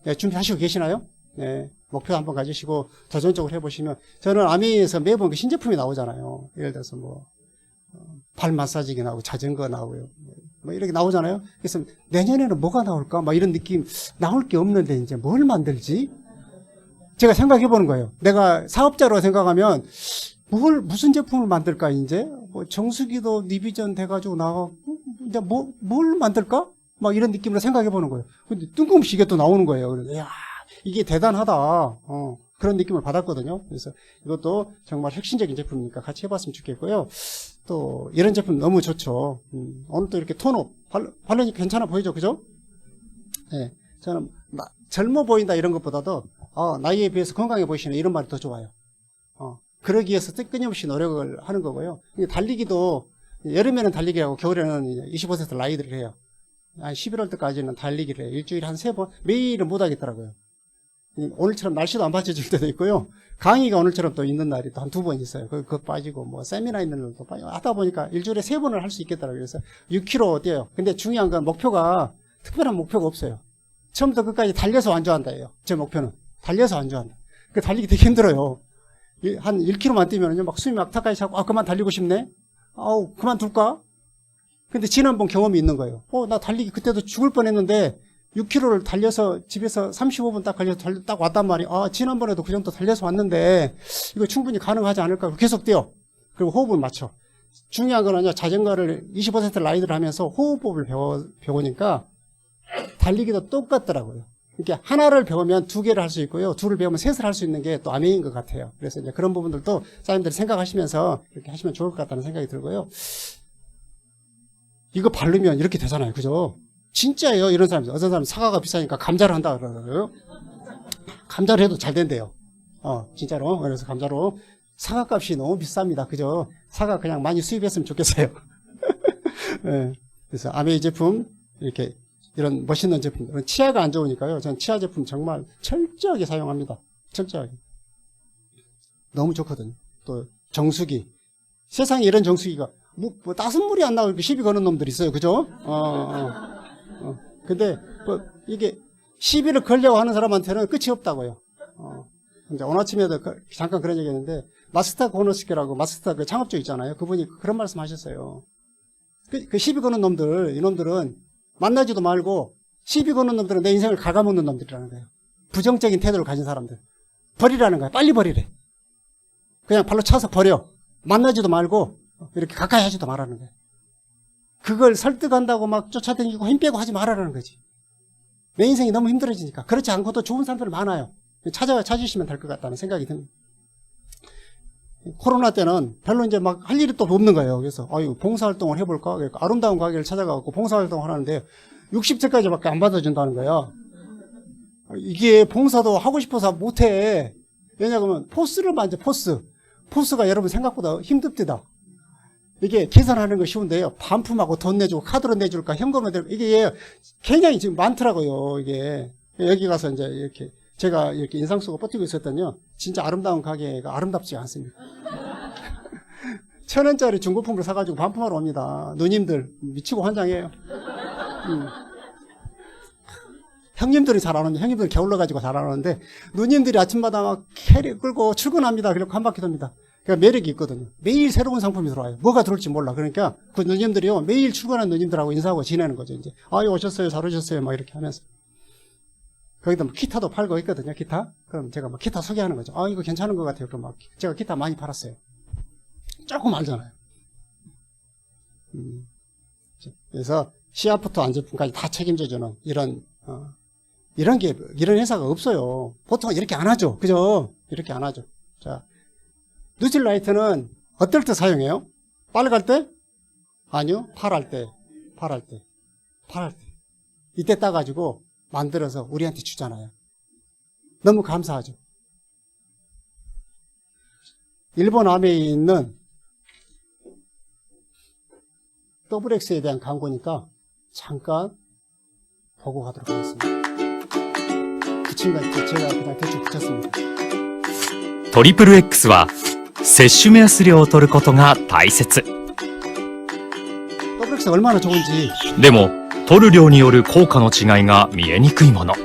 Speaker 1: 네, 준비하시고 계시나요? 네, 목표 한번 가지시고 도전적으로 해보시면 저는 아메이에서 매번 그 신제품이 나오잖아요. 예를 들어서 뭐 발 마사지기 나오고 자전거 나오고요. 뭐 이렇게 나오잖아요. 그래서 내년에는 뭐가 나올까? 막 이런 느낌. 나올 게 없는데 이제 뭘 만들지? 제가 생각해 보는 거예요. 내가 사업자로 생각하면 무슨 제품을 만들까 이제? 뭐 정수기도 리비전 돼가지고 나가고 이제 뭘 만들까? 막 이런 느낌으로 생각해 보는 거예요. 근데 뜬금없이 이게 또 나오는 거예요. 그래서 야, 이게 대단하다. 그런 느낌을 받았거든요. 그래서 이것도 정말 혁신적인 제품이니까 같이 해봤으면 좋겠고요. 또 이런 제품 너무 좋죠. 오늘 또 이렇게 톤업 발론이 괜찮아 보이죠, 그죠? 네, 저는 젊어 보인다 이런 것보다도 나이에 비해서 건강해 보이시네 이런 말이 더 좋아요. 그러기 위해서 끊임없이 노력을 하는 거고요. 달리기도 여름에는 달리기하고 겨울에는 25세 라이드를 해요. 한 11월 때까지는 달리기를 해요. 일주일에 한 3번, 매일은 못 하겠더라고요. 오늘처럼 날씨도 안 받쳐줄 때도 있고요. 강의가 오늘처럼 또 있는 날이 또 한 2번 있어요. 그거 빠지고, 뭐, 세미나 있는 날도 빠지고, 하다 보니까 일주일에 3번을 할 수 있겠더라고요. 그래서 6km 뛰어요. 근데 중요한 건 목표가, 특별한 목표가 없어요. 처음부터 끝까지 달려서 완주한다예요. 제 목표는. 달려서 완주한다. 그 달리기 되게 힘들어요. 한 1km만 뛰면요. 막 숨이 막 턱까지 차고, 그만 달리고 싶네? 그만둘까? 근데 지난번 경험이 있는 거예요. 나 달리기 그때도 죽을 뻔 했는데, 6km를 달려서 집에서 35분 딱 걸려서 딱 왔단 말이에요. 지난번에도 그 정도 달려서 왔는데 이거 충분히 가능하지 않을까? 계속 뛰어. 그리고 호흡을 맞춰. 중요한 거는요. 자전거를 25% 라이드를 하면서 호흡법을 배우니까 달리기도 똑같더라고요. 이렇게 하나를 배우면 2개를 할 수 있고요. 2를 배우면 3을 할 수 있는 게 또 아메인 것 같아요. 그래서 이제 그런 부분들도 사장님들이 생각하시면서 이렇게 하시면 좋을 것 같다는 생각이 들고요. 이거 바르면 이렇게 되잖아요. 그죠? 진짜예요. 이런 사람들. 어떤 사람은 사과가 비싸니까 감자를 한다 그러더라고요. 감자를 해도 잘 된대요. 진짜로. 그래서 감자로. 사과값이 너무 비쌉니다. 그죠? 사과 그냥 많이 수입했으면 좋겠어요. 네. 그래서 아메이 제품, 이렇게, 이런 멋있는 제품. 치아가 안 좋으니까요. 저는 치아 제품 정말 철저하게 사용합니다. 철저하게. 너무 좋거든요. 또, 정수기. 세상에 이런 정수기가, 뭐 따순 물이 안 나오고 시비 거는 놈들 있어요. 그죠? 근데, 이게, 시비를 걸려고 하는 사람한테는 끝이 없다고요. 이제 오늘 아침에도 잠깐 그런 얘기 했는데, 마스터 고노스케라고 마스터 그 창업주 있잖아요. 그분이 그런 말씀 하셨어요. 그 시비 거는 놈들, 이놈들은 만나지도 말고, 시비 거는 놈들은 내 인생을 갉아먹는 놈들이라는 거예요. 부정적인 태도를 가진 사람들. 버리라는 거예요. 빨리 버리래. 그냥 발로 차서 버려. 만나지도 말고, 이렇게 가까이 하지도 말라는 거예요. 그걸 설득한다고 막 쫓아다니고 힘 빼고 하지 말아라는 거지. 내 인생이 너무 힘들어지니까. 그렇지 않고도 좋은 사람들 많아요. 찾으시면 될 것 같다는 생각이 듭니다. 코로나 때는 별로 이제 막 할 일이 또 없는 거예요. 그래서, 봉사활동을 해볼까? 그러니까 아름다운 가게를 찾아가고 봉사활동을 하는데 60세까지밖에 안 받아준다는 거야. 이게 봉사도 하고 싶어서 못해. 왜냐하면 포스를 만져, 포스. 포스가 여러분 생각보다 힘듭니다. 이게 계산하는 거 쉬운데요. 반품하고 돈 내주고 카드로 내줄까 현금으로 내줄까 이게 굉장히 지금 많더라고요. 이게 여기 가서 이제 이렇게 제가 이렇게 인상 쓰고 버티고 있었더니요. 진짜 아름다운 가게가 아름답지 않습니다. 1,000원짜리 중고품을 사가지고 반품하러 옵니다. 누님들 미치고 환장해요. 형님들은 잘 안 오는데 형님들은 게을러 가지고 잘 안 오는데 누님들이 아침마다 막 캐리 끌고 출근합니다. 그리고 한 바퀴 돕니다. 그러니까 매력이 있거든요. 매일 새로운 상품이 들어와요. 뭐가 들어올지 몰라. 그러니까 그 누님들이요. 매일 출근하는 누님들하고 인사하고 지내는 거죠. 이제 오셨어요. 잘 오셨어요. 막 이렇게 하면서. 거기다 뭐 기타도 팔고 있거든요. 기타. 그럼 제가 막 기타 소개하는 거죠. 이거 괜찮은 것 같아요. 그럼 막 제가 기타 많이 팔았어요. 조금 알잖아요. 그래서 시합부터 안제품까지 다 책임져주는 이런 회사가 없어요. 보통 이렇게 안 하죠. 그죠? 이렇게 안 하죠. 자. 누틸라이트는 어떨 때 사용해요? 빨갈 때? 아니요. 팔할 때. 이때 따가지고 만들어서 우리한테 주잖아요. 너무 감사하죠. 일본 아메에 있는 WX에 대한 광고니까 잠깐 보고 가도록 하겠습니다. 붙인 거 제가 그냥 대충 붙였습니다.
Speaker 2: 트리プルX は摂取目安量を取ることが大切。
Speaker 1: WX 얼마나 좋은지.
Speaker 2: でも、取る量による効果の違いが見えにくいもの。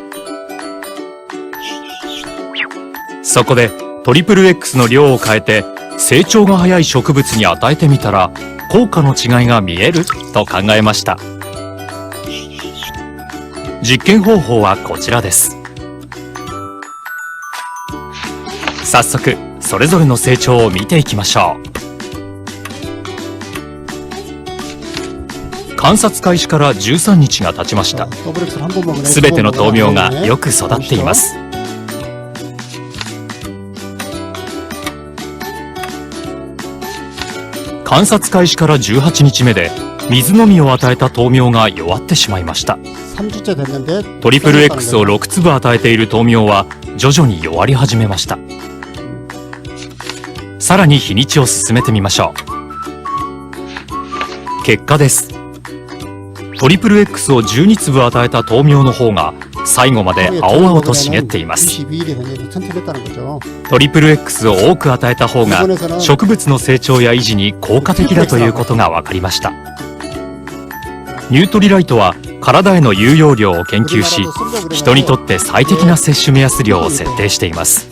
Speaker 2: そこで、トリプル X の量を変えて、成長が早い植物に与えてみたら、効果の違いが見えると考えました。実験方法はこちらです。早速、それぞれの成長を見ていきましょう。観察開始から13日が経ちました。すべての豆苗がよく育っています。観察開始から18日目で水飲みを与えた豆苗が弱ってしまいました。
Speaker 1: 3주째 됐는데
Speaker 2: トリプル X を6粒与えている豆苗は徐々に弱り始めました。さらに日にちを進めてみましょう。結果です。トリプル X を12粒与えた豆苗の方が最後まで青々と茂っています。
Speaker 1: 22일이 됐는데 튼튼했다는 거죠.
Speaker 2: トリプル X を多く与えた方が植物の成長や維持に効果的だということが分かりました。ニュートリライトは体への有用量を研究し、人にとって最適な摂取目安量を設定しています。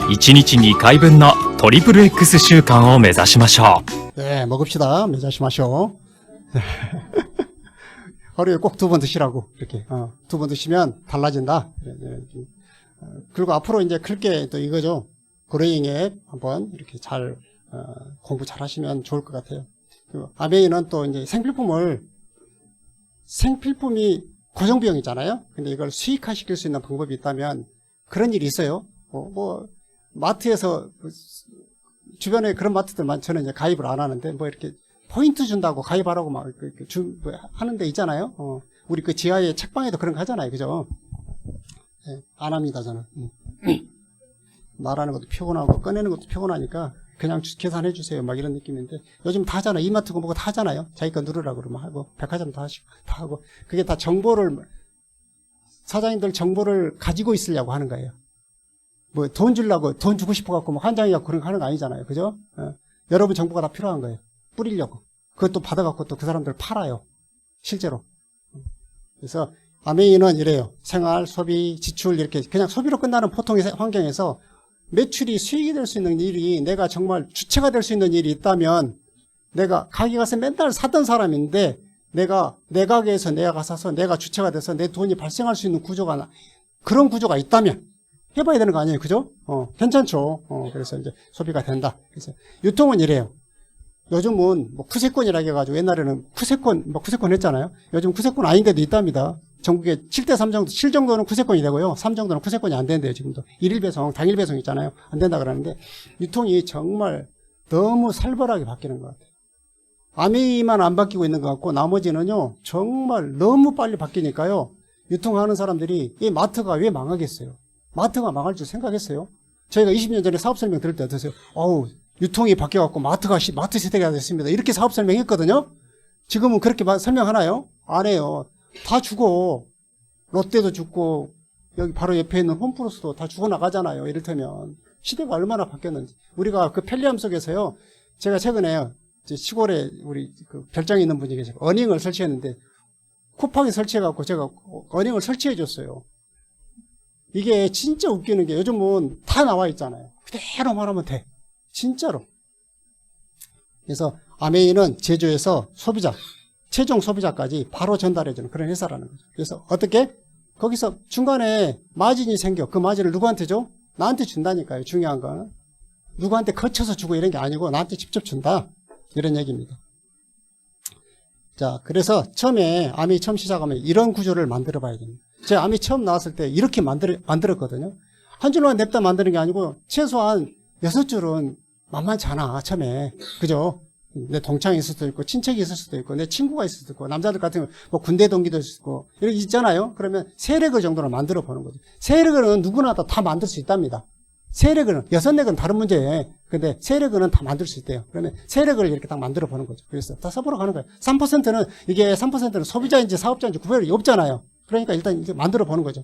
Speaker 2: 1日2回分のトリプル X 習慣を目指しましょう。
Speaker 1: 네, 먹읍시다. 매자시마쇼. 하루에 꼭 2번 드시라고, 이렇게. 2번 드시면 달라진다. 그리고 앞으로 이제 클 게 또 이거죠. 그레잉 앱 한번 이렇게 잘, 공부 잘 하시면 좋을 것 같아요. 그리고 아메이는 또 이제 생필품이 고정비용이잖아요. 근데 이걸 수익화시킬 수 있는 방법이 있다면 그런 일이 있어요. 마트에서 주변에 그런 마트들만 저는 이제 가입을 안 하는데 뭐 이렇게 포인트 준다고 가입하라고 막 하는 데 있잖아요. 우리 그 지하에 책방에도 그런 거 하잖아요. 그죠? 네, 안 합니다, 저는. 말하는 것도 피곤하고 꺼내는 것도 피곤하니까 그냥 계산해 주세요. 막 이런 느낌인데 요즘 다 하잖아요. 이마트고 뭐고 다 하잖아요. 자기 거 누르라고 그러면 하고 백화점 다 하고 그게 다 사장님들 정보를 가지고 있으려고 하는 거예요. 뭐 돈 주려고 돈 주고 싶어 갖고 뭐 환장해 갖고 그런 거 하는 거 아니잖아요. 그죠? 여러분 정보가 다 필요한 거예요. 뿌리려고. 그것도 받아 갖고 또 그 사람들 팔아요. 실제로. 그래서 아메이는 이래요. 생활, 소비, 지출 이렇게 그냥 소비로 끝나는 보통의 환경에서 매출이 수익이 될 수 있는 일이 내가 정말 주체가 될 수 있는 일이 있다면 내가 가게 가서 맨날 사던 사람인데 내가 내 가게에서 내가 사서 내가 주체가 돼서 내 돈이 발생할 수 있는 그런 구조가 있다면 해봐야 되는 거 아니에요. 그죠? 괜찮죠. 그래서 이제 소비가 된다. 그래서 유통은 이래요. 요즘은 뭐 쿠세권이라고 해가지고 옛날에는 쿠세권 했잖아요. 요즘 쿠세권 아닌 데도 있답니다. 전국에 7대3 정도, 7 정도는 쿠세권이 되고요. 3 정도는 쿠세권이 안 된대요, 지금도. 일일 배송, 당일 배송 있잖아요. 안 된다 그러는데, 유통이 정말 너무 살벌하게 바뀌는 것 같아요. 아메이만 안 바뀌고 있는 것 같고, 나머지는요, 정말 너무 빨리 바뀌니까요, 유통하는 사람들이 이 마트가 왜 망하겠어요? 마트가 망할 줄 생각했어요? 저희가 20년 전에 사업 설명 들을 때 어떠세요? 유통이 바뀌어갖고 마트 세대가 됐습니다. 이렇게 사업 설명했거든요? 지금은 그렇게 설명하나요? 안 해요. 다 죽어. 롯데도 죽고 여기 바로 옆에 있는 홈플러스도 다 죽어나가잖아요. 이를테면 시대가 얼마나 바뀌었는지. 우리가 그 편리함 속에서요. 제가 최근에 시골에 우리 그 별장에 있는 분이 계시고 어닝을 설치했는데 쿠팡에 설치해갖고 제가 어닝을 설치해줬어요. 이게 진짜 웃기는 게 요즘은 다 나와 있잖아요. 그대로 말하면 돼. 진짜로. 그래서 아메이는 제조에서 최종 소비자까지 바로 전달해주는 그런 회사라는 거죠. 그래서 어떻게? 거기서 중간에 마진이 생겨. 그 마진을 누구한테 줘? 나한테 준다니까요. 중요한 건. 누구한테 거쳐서 주고 이런 게 아니고 나한테 직접 준다. 이런 얘기입니다. 자, 그래서 처음에 아메이 처음 시작하면 이런 구조를 만들어 봐야 됩니다. 제가 아메이 처음 나왔을 때 이렇게 만들었거든요. 한 줄만 냅다 만드는 게 아니고 최소한 6줄은 만만치 않아, 처음에. 그죠? 내 동창이 있을 수도 있고, 친척이 있을 수도 있고, 내 친구가 있을 수도 있고, 남자들 같은 경우, 뭐 군대 동기도 있을 수도 있고, 이렇게 있잖아요? 그러면 세력을 정도는 만들어 보는 거죠. 세력은 누구나 다 만들 수 있답니다. 세력은, 6넥은 다른 문제예요. 근데 세력은 다 만들 수 있대요. 그러면 세력을 이렇게 딱 만들어 보는 거죠. 그래서 다 써보러 가는 거예요. 3%는 소비자인지 사업자인지 구별이 없잖아요. 그러니까 일단 이렇게 만들어 보는 거죠.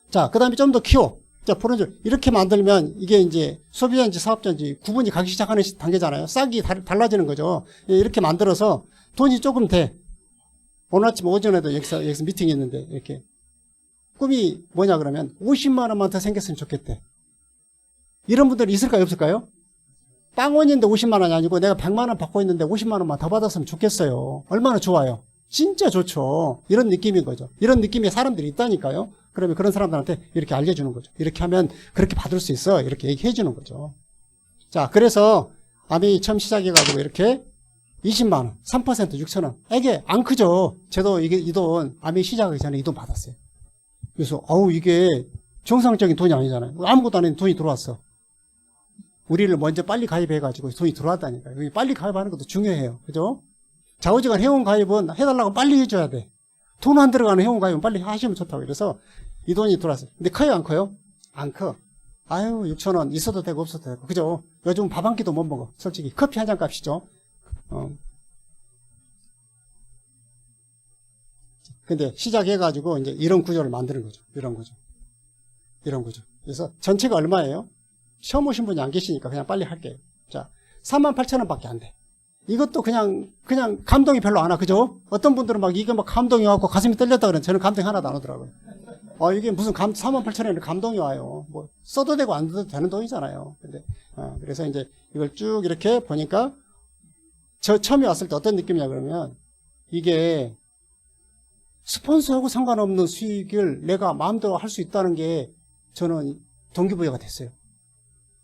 Speaker 1: 자, 그 다음에 좀 더 키워. 자, 포렌즈 이렇게 만들면 이게 이제 소비자인지 사업자인지 구분이 가기 시작하는 단계잖아요. 싹이 달라지는 거죠. 이렇게 만들어서 돈이 조금 돼. 오늘 아침 오전에도 여기서 미팅이 있는데 이렇게 꿈이 뭐냐 그러면 50만 원만 더 생겼으면 좋겠대. 이런 분들이 있을까요, 없을까요? 빵원인데 50만 원이 아니고 내가 100만 원 받고 있는데 50만 원만 더 받았으면 좋겠어요. 얼마나 좋아요. 진짜 좋죠. 이런 느낌인 거죠. 이런 느낌의 사람들이 있다니까요. 그러면 그런 사람들한테 이렇게 알려주는 거죠. 이렇게 하면 그렇게 받을 수 있어. 이렇게 얘기해 주는 거죠. 자, 그래서 아메이 처음 시작해가지고 이렇게 20만 원, 3% 6천 원. 이게 안 크죠. 저도 이 돈 아메이 시작하기 전에 이 돈 받았어요. 그래서 이게 정상적인 돈이 아니잖아요. 아무것도 안 했는데 돈이 들어왔어. 우리를 먼저 빨리 가입해가지고 돈이 들어왔다니까요. 여기 빨리 가입하는 것도 중요해요. 그죠? 좌우지간 회원 가입은 해달라고 빨리 해줘야 돼. 돈 안 들어가는 회원 가입은 빨리 하시면 좋다고. 그래서 이 돈이 들어왔어요. 근데 커요, 안 커요? 안 커. 아유, 6,000원 있어도 되고 없어도 되고. 그죠? 요즘 밥 한 끼도 못 먹어. 솔직히. 커피 한 잔 값이죠. 근데 시작해가지고 이제 이런 구조를 만드는 거죠. 이런 구조. 이런 구조. 그래서 전체가 얼마예요? 처음 오신 분이 안 계시니까 그냥 빨리 할게요. 자, 38,000원 밖에 안 돼. 이것도 그냥 감동이 별로 안 와. 그죠? 어떤 분들은 막 이게 막 감동이 와갖고 가슴이 떨렸다 그러는데 저는 감동이 하나도 안 오더라고요. 이게 무슨 38,000원에 감동이 와요. 뭐, 써도 되고 안 써도 되는 돈이잖아요. 근데, 그래서 이제 이걸 쭉 이렇게 보니까 저 처음에 왔을 때 어떤 느낌이냐 그러면 이게 스폰서하고 상관없는 수익을 내가 마음대로 할 수 있다는 게 저는 동기부여가 됐어요.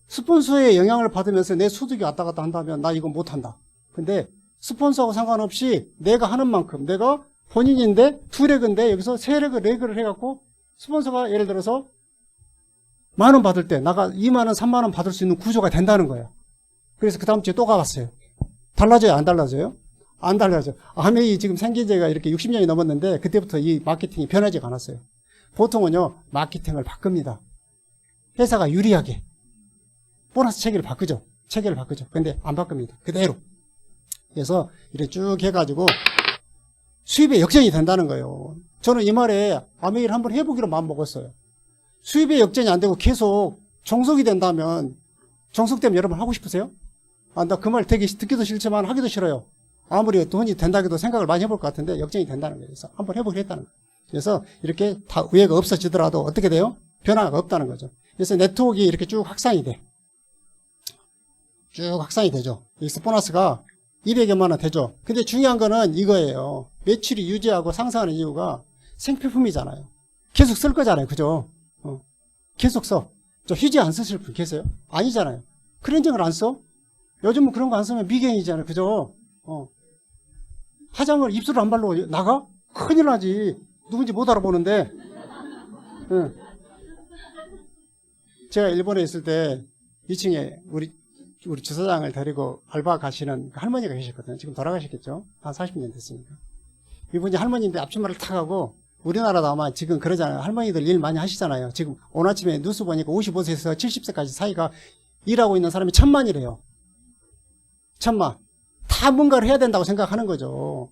Speaker 1: 스폰서의 영향을 받으면서 내 소득이 왔다 갔다 한다면 나 이거 못한다. 근데 스폰서하고 상관없이 내가 하는 만큼 내가 본인인데 2레그인데 여기서 3레그, 4레그를 해갖고 스폰서가 예를 들어서 10,000원 받을 때 나가 20,000원, 30,000원 받을 수 있는 구조가 된다는 거예요. 그래서 그 다음 주에 또 가봤어요. 달라져요? 안 달라져요? 안 달라져. 아메이 지금 생긴 지가 이렇게 60년이 넘었는데 그때부터 이 마케팅이 변하지가 않았어요. 보통은요, 마케팅을 바꿉니다. 회사가 유리하게. 보너스 체계를 바꾸죠. 체계를 바꾸죠. 근데 안 바꿉니다. 그대로. 그래서 이렇게 쭉 해가지고 수입의 역전이 된다는 거예요. 저는 이 말에 아메이를 한번 해보기로 마음먹었어요. 수입의 역전이 안 되고 계속 종속이 된다면 종속되면 여러분 하고 싶으세요? 나 그 말 되게 듣기도 싫지만 하기도 싫어요. 아무리 돈이 된다 해도 생각을 많이 해볼 것 같은데 역전이 된다는 거예요. 그래서 한번 해보기로 했다는 거예요. 그래서 이렇게 다 우회가 없어지더라도 어떻게 돼요? 변화가 없다는 거죠. 그래서 네트워크가 이렇게 쭉 확산이 돼. 쭉 확산이 되죠. 여기서 보너스가 200여만 원 되죠. 근데 중요한 거는 이거예요. 매출이 유지하고 상승하는 이유가 생필품이잖아요. 계속 쓸 거잖아요. 그죠? 계속 써. 저 휴지 안 쓰실 분 계세요? 아니잖아요. 클렌징을 안 써? 요즘은 그런 거 안 쓰면 미개인이잖아요. 그죠? 화장을 입술을 안 바르고 나가? 큰일 나지. 누군지 못 알아보는데. 응. 제가 일본에 있을 때 2층에 우리 주사장을 데리고 알바 가시는 할머니가 계셨거든요. 지금 돌아가셨겠죠? 한 40년 됐으니까. 이분이 할머니인데 앞치마를 타가고 우리나라도 아마 지금 그러잖아요. 할머니들 일 많이 하시잖아요. 지금 오늘 아침에 뉴스 보니까 55세에서 70세까지 사이가 일하고 있는 사람이 1,000만이래요. 1,000만. 다 뭔가를 해야 된다고 생각하는 거죠.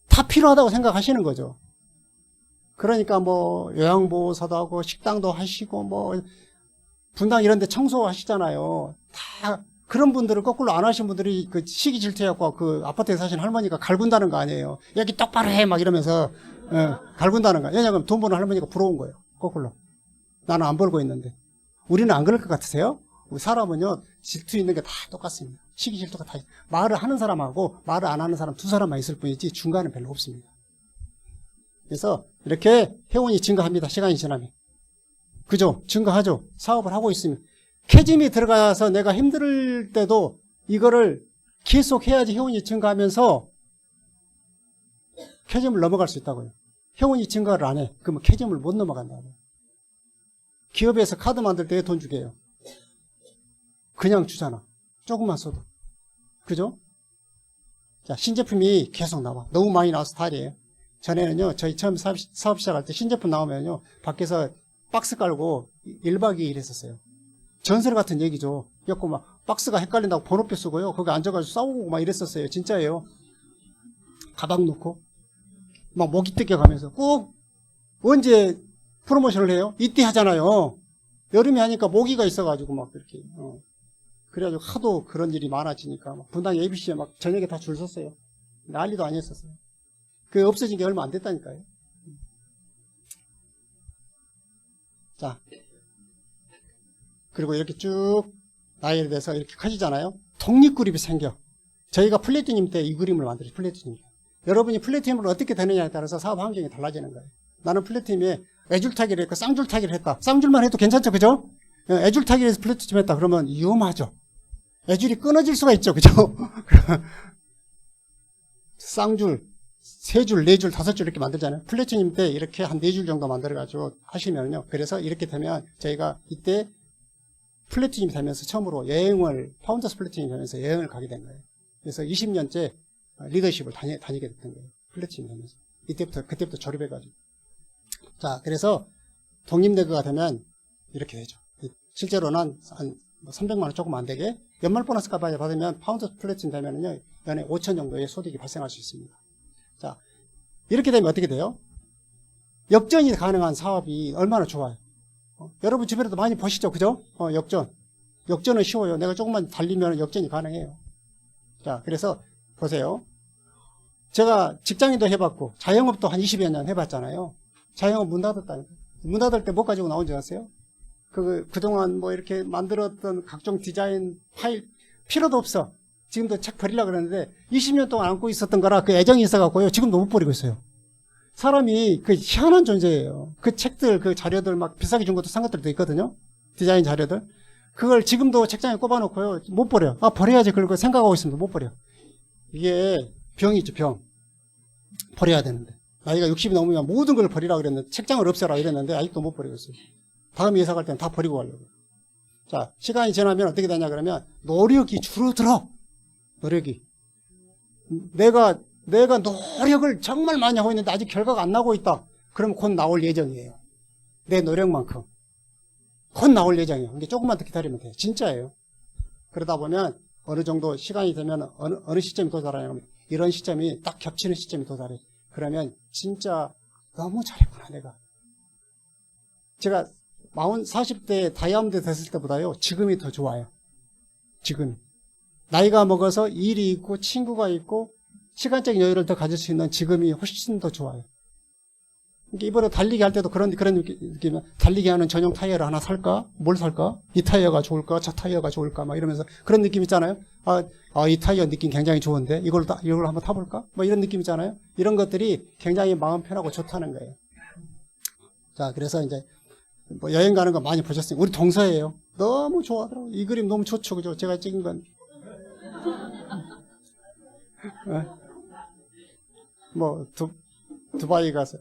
Speaker 1: 다 필요하다고 생각하시는 거죠. 그러니까 뭐 요양보호사도 하고 식당도 하시고 뭐 분당 이런 데 청소하시잖아요. 다 그런 분들을 거꾸로 안 하신 분들이 그 시기 질투해갖고 그 아파트에 사신 할머니가 갈군다는 거 아니에요. 여기 똑바로 해 막 이러면서 갈군다는 거예요. 왜냐하면 돈 버는 할머니가 부러운 거예요. 거꾸로. 나는 안 벌고 있는데. 우리는 안 그럴 것 같으세요? 우리 사람은요 질투 있는 게 다 똑같습니다. 시기 질투가 다 말을 하는 사람하고 말을 안 하는 사람 두 사람만 있을 뿐이지 중간은 별로 없습니다. 그래서 이렇게 회원이 증가합니다. 시간이 지나면. 그죠? 증가하죠. 사업을 하고 있으면. 캐짐이 들어가서 내가 힘들 때도 이거를 계속 해야지 회원이 증가하면서 캐짐을 넘어갈 수 있다고요. 회원이 증가를 안 해. 그러면 캐짐을 못 넘어간다고요. 기업에서 카드 만들 때 돈 주게 해요. 그냥 주잖아. 조금만 써도. 그죠? 자, 신제품이 계속 나와. 너무 많이 나와서 탈이에요. 전에는요, 저희 처음 사업 시작할 때 신제품 나오면요, 밖에서 박스 깔고 1박 2일 했었어요. 전설 같은 얘기죠. 그래갖고 막 박스가 헷갈린다고 번호표 쓰고요. 거기 앉아가지고 싸우고 막 이랬었어요. 진짜예요. 가방 놓고. 막 모기 뜯겨 가면서 꼭 언제 프로모션을 해요? 이때 하잖아요. 여름에 하니까 모기가 있어가지고 막 이렇게. 그래가지고 하도 그런 일이 많아지니까 막 분당 ABC에 막 저녁에 다 줄 섰어요. 난리도 아니었었어요. 그게 없어진 게 얼마 안 됐다니까요. 자. 그리고 이렇게 쭉 나이에 대해서 이렇게 커지잖아요. 독립그룹이 생겨. 저희가 플래티늄 때 이 그림을 만들었죠. 플래티늄. 여러분이 플래티늄을 어떻게 되느냐에 따라서 사업 환경이 달라지는 거예요. 나는 플래티늄에 애줄타기를 했고 쌍줄타기를 했다. 쌍줄만 해도 괜찮죠. 그죠? 애줄타기에서 플래티늄 했다. 그러면 위험하죠. 애줄이 끊어질 수가 있죠. 그죠? 쌍줄, 3줄, 4줄, 5줄 이렇게 만들잖아요. 플래티늄 때 이렇게 한 4줄 정도 만들어가지고 하시면요. 그래서 이렇게 되면 저희가 이때 플래티넘이 되면서 처음으로 여행을, 파운더스 플래티넘이 되면서 여행을 가게 된 거예요. 그래서 20년째 리더십을 다니게 됐던 거예요. 플래티넘이 되면서. 그때부터 졸업해가지고. 자, 그래서 독립내거가 되면 이렇게 되죠. 실제로는 한 300만 원 조금 안 되게 연말 보너스까지 받으면 파운더스 플래티넘 되면은요, 연에 5천 정도의 소득이 발생할 수 있습니다. 자, 이렇게 되면 어떻게 돼요? 역전이 가능한 사업이 얼마나 좋아요. 여러분 주변에도 많이 보시죠, 그죠? 역전은 쉬워요. 내가 조금만 달리면 역전이 가능해요. 자, 그래서 보세요. 제가 직장인도 해봤고 자영업도 한 20여 년 해봤잖아요. 자영업 문 닫았다니까. 문 닫을 때 뭐 가지고 나온 줄 아세요? 그동안 뭐 이렇게 만들었던 각종 디자인 파일 필요도 없어. 지금도 책 버리려고 그러는데 20년 동안 안고 있었던 거라 그 애정이 있어갖고요. 지금도 못 버리고 있어요. 사람이 그 희한한 존재예요. 그 책들, 그 자료들 막 비싸게 준 것도 산 것들도 있거든요. 디자인 자료들. 그걸 지금도 책장에 꼽아놓고요. 못 버려. 아, 버려야지. 그걸 생각하고 있으면 못 버려. 이게 병이죠, 병. 버려야 되는데. 나이가 60이 넘으면 모든 걸 버리라고 그랬는데, 책장을 없애라 이랬는데, 아직도 못 버리고 있어요. 다음 회사 갈 때는 다 버리고 가려고. 자, 시간이 지나면 어떻게 되냐 그러면, 노력이 줄어들어. 노력이. 내가 노력을 정말 많이 하고 있는데 아직 결과가 안 나고 있다. 그러면 곧 나올 예정이에요. 내 노력만큼. 곧 나올 예정이에요. 이게 조금만 더 기다리면 돼요. 진짜예요. 그러다 보면 어느 정도 시간이 되면 어느 시점이 도달하냐면 이런 시점이 딱 겹치는 시점이 도달해. 그러면 진짜 너무 잘했구나, 내가. 제가 40대 다이아몬드 됐을 때보다요, 지금이 더 좋아요. 지금. 나이가 먹어서 일이 있고 친구가 있고 시간적인 여유를 더 가질 수 있는 지금이 훨씬 더 좋아요. 이번에 달리기 할 때도 그런 느낌이면 달리기 하는 전용 타이어를 하나 살까? 뭘 살까? 이 타이어가 좋을까? 저 타이어가 좋을까? 막 이러면서 그런 느낌 있잖아요. 이 타이어 느낌 굉장히 좋은데 이걸 한번 타볼까? 뭐 이런 느낌 있잖아요. 이런 것들이 굉장히 마음 편하고 좋다는 거예요. 자, 그래서 이제 뭐 여행 가는 거 많이 보셨어요. 우리 동서예요. 너무 좋아하더라고요. 이 그림 너무 좋죠, 그죠? 제가 찍은 건. 뭐 두바이 가서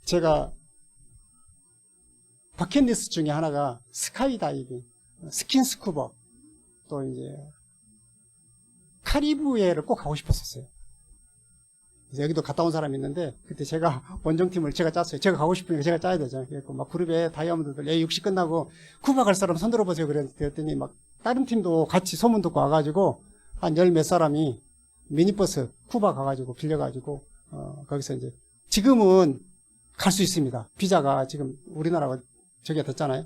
Speaker 1: 제가 버킷리스트 중에 하나가 스카이다이빙, 스킨스쿠버, 또 이제 카리브해를 꼭 가고 싶었었어요. 여기도 갔다 온 사람이 있는데 그때 제가 원정팀을 제가 짰어요. 제가 가고 싶으니까 제가 짜야 되죠. 그래서 막 그룹에 다이아몬드들 A60 끝나고 쿠바 갈 사람 손 들어보세요. 그랬더니 막 다른 팀도 같이 소문 듣고 와가지고 한 열 몇 사람이 미니버스 쿠바 가가지고 빌려가지고 거기서 이제 지금은 갈 수 있습니다. 비자가 지금 우리나라가 저기가 됐잖아요.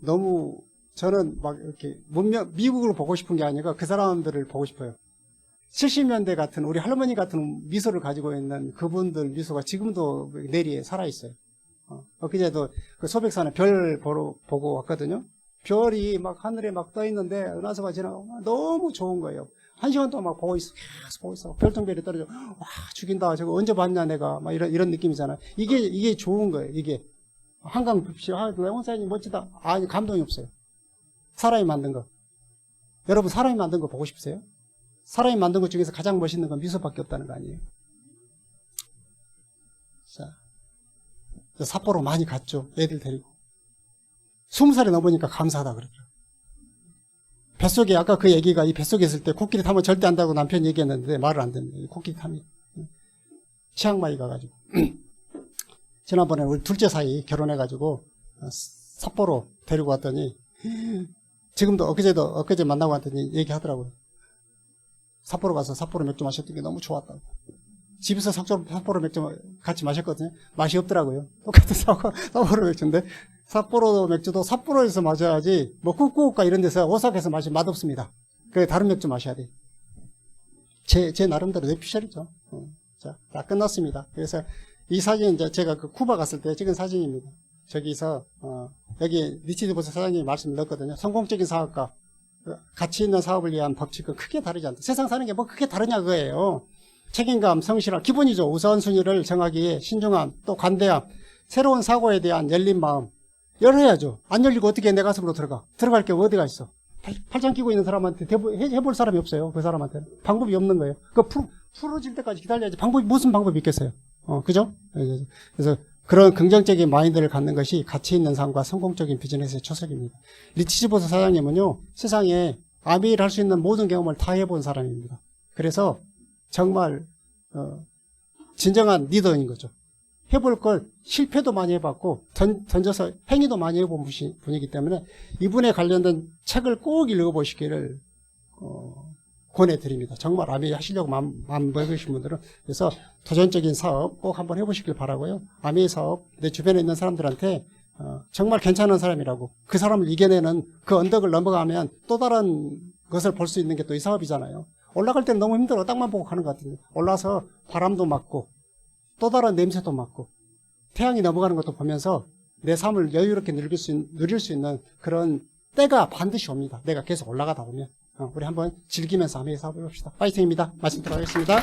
Speaker 1: 너무 저는 막 이렇게 미국을 보고 싶은 게 아니라 그 사람들을 보고 싶어요. 70년대 같은 우리 할머니 같은 미소를 가지고 있는 그분들 미소가 지금도 내리에 살아있어요. 엊그제도 그 소백산에 별 보고 왔거든요. 별이 막 하늘에 막 떠 있는데 은하수가 지나가고 너무 좋은 거예요. 1시간 동안 막 보고 있어. 계속 보고 있어. 별똥별이 떨어져. 와, 죽인다. 저거 언제 봤냐, 내가. 막 이런 느낌이잖아요. 이게 좋은 거예요, 이게. 한강 봅시 레몬사인이 멋지다. 아니, 감동이 없어요. 사람이 만든 거. 여러분, 사람이 만든 거 보고 싶으세요? 사람이 만든 것 중에서 가장 멋있는 건 미소밖에 없다는 거 아니에요? 자, 삿포로 많이 갔죠. 애들 데리고. 20살이 넘으니까 감사하다 그러더라고요. 뱃속에, 아까 그 얘기가 이 뱃속에 있을 때 코끼리 타면 절대 안 타고 남편이 얘기했는데 말을 안 듣는 코끼리 타면. 치앙마이 가가지고. 지난번에 우리 둘째 사이 결혼해가지고 삿포로 데리고 왔더니 지금도 엊그제 만나고 왔더니 얘기하더라고요. 삿포로 가서 삿포로 맥주 마셨던 게 너무 좋았다고. 집에서 삿포로 맥주 같이 마셨거든요. 맛이 없더라고요. 똑같은 삿포로 맥주인데 삿포로 맥주도 삿포로에서 마셔야지 뭐 후쿠오카 이런 데서 오사카에서 마시면 맛없습니다. 그래 다른 맥주 마셔야 돼. 제 나름대로 뇌피셜이죠. 자, 다 끝났습니다. 그래서 이 사진은 이제 제가 그 쿠바 갔을 때 찍은 사진입니다. 저기서 여기 리치드보스 사장님이 말씀을 넣었거든요. 성공적인 사업가, 가치 있는 사업을 위한 법칙은 크게 다르지 않다. 세상 사는 게 뭐 크게 다르냐 그거예요. 책임감, 성실함, 기본이죠. 우선순위를 정하기 위해 신중함, 또 관대함, 새로운 사고에 대한 열린 마음. 열어야죠. 안 열리고 어떻게 내 가슴으로 들어갈 게 어디가 있어. 팔짱 끼고 있는 사람한테 해볼 사람이 없어요. 그 사람한테는. 방법이 없는 거예요. 풀어질 때까지 기다려야지. 무슨 방법이 있겠어요. 그죠? 그래서 그런 긍정적인 마인드를 갖는 것이 가치 있는 삶과 성공적인 비즈니스의 초석입니다. 리치지보스 사장님은요, 세상에 아메이를 할 수 있는 모든 경험을 다 해본 사람입니다. 그래서 정말 진정한 리더인 거죠. 해볼 걸 실패도 많이 해봤고 던져서 행위도 많이 해본 분이기 때문에 이분에 관련된 책을 꼭 읽어보시기를 권해드립니다. 정말 아메이 하시려고 마음 먹으신 분들은. 그래서 도전적인 사업 꼭 한번 해보시길 바라고요. 아메이 사업 내 주변에 있는 사람들한테 정말 괜찮은 사람이라고, 그 사람을 이겨내는 그 언덕을 넘어가면 또 다른 것을 볼 수 있는 게 또 이 사업이잖아요. 올라갈 때는 너무 힘들어. 땅만 보고 가는 것 같은데 올라서 바람도 맞고 또 다른 냄새도 맡고 태양이 넘어가는 것도 보면서 내 삶을 여유롭게 누릴 수 있는 그런 때가 반드시 옵니다. 내가 계속 올라가다 보면. 우리 한번 즐기면서 아메이 사업을 해봅시다. 파이팅입니다. 말씀 들어가겠습니다.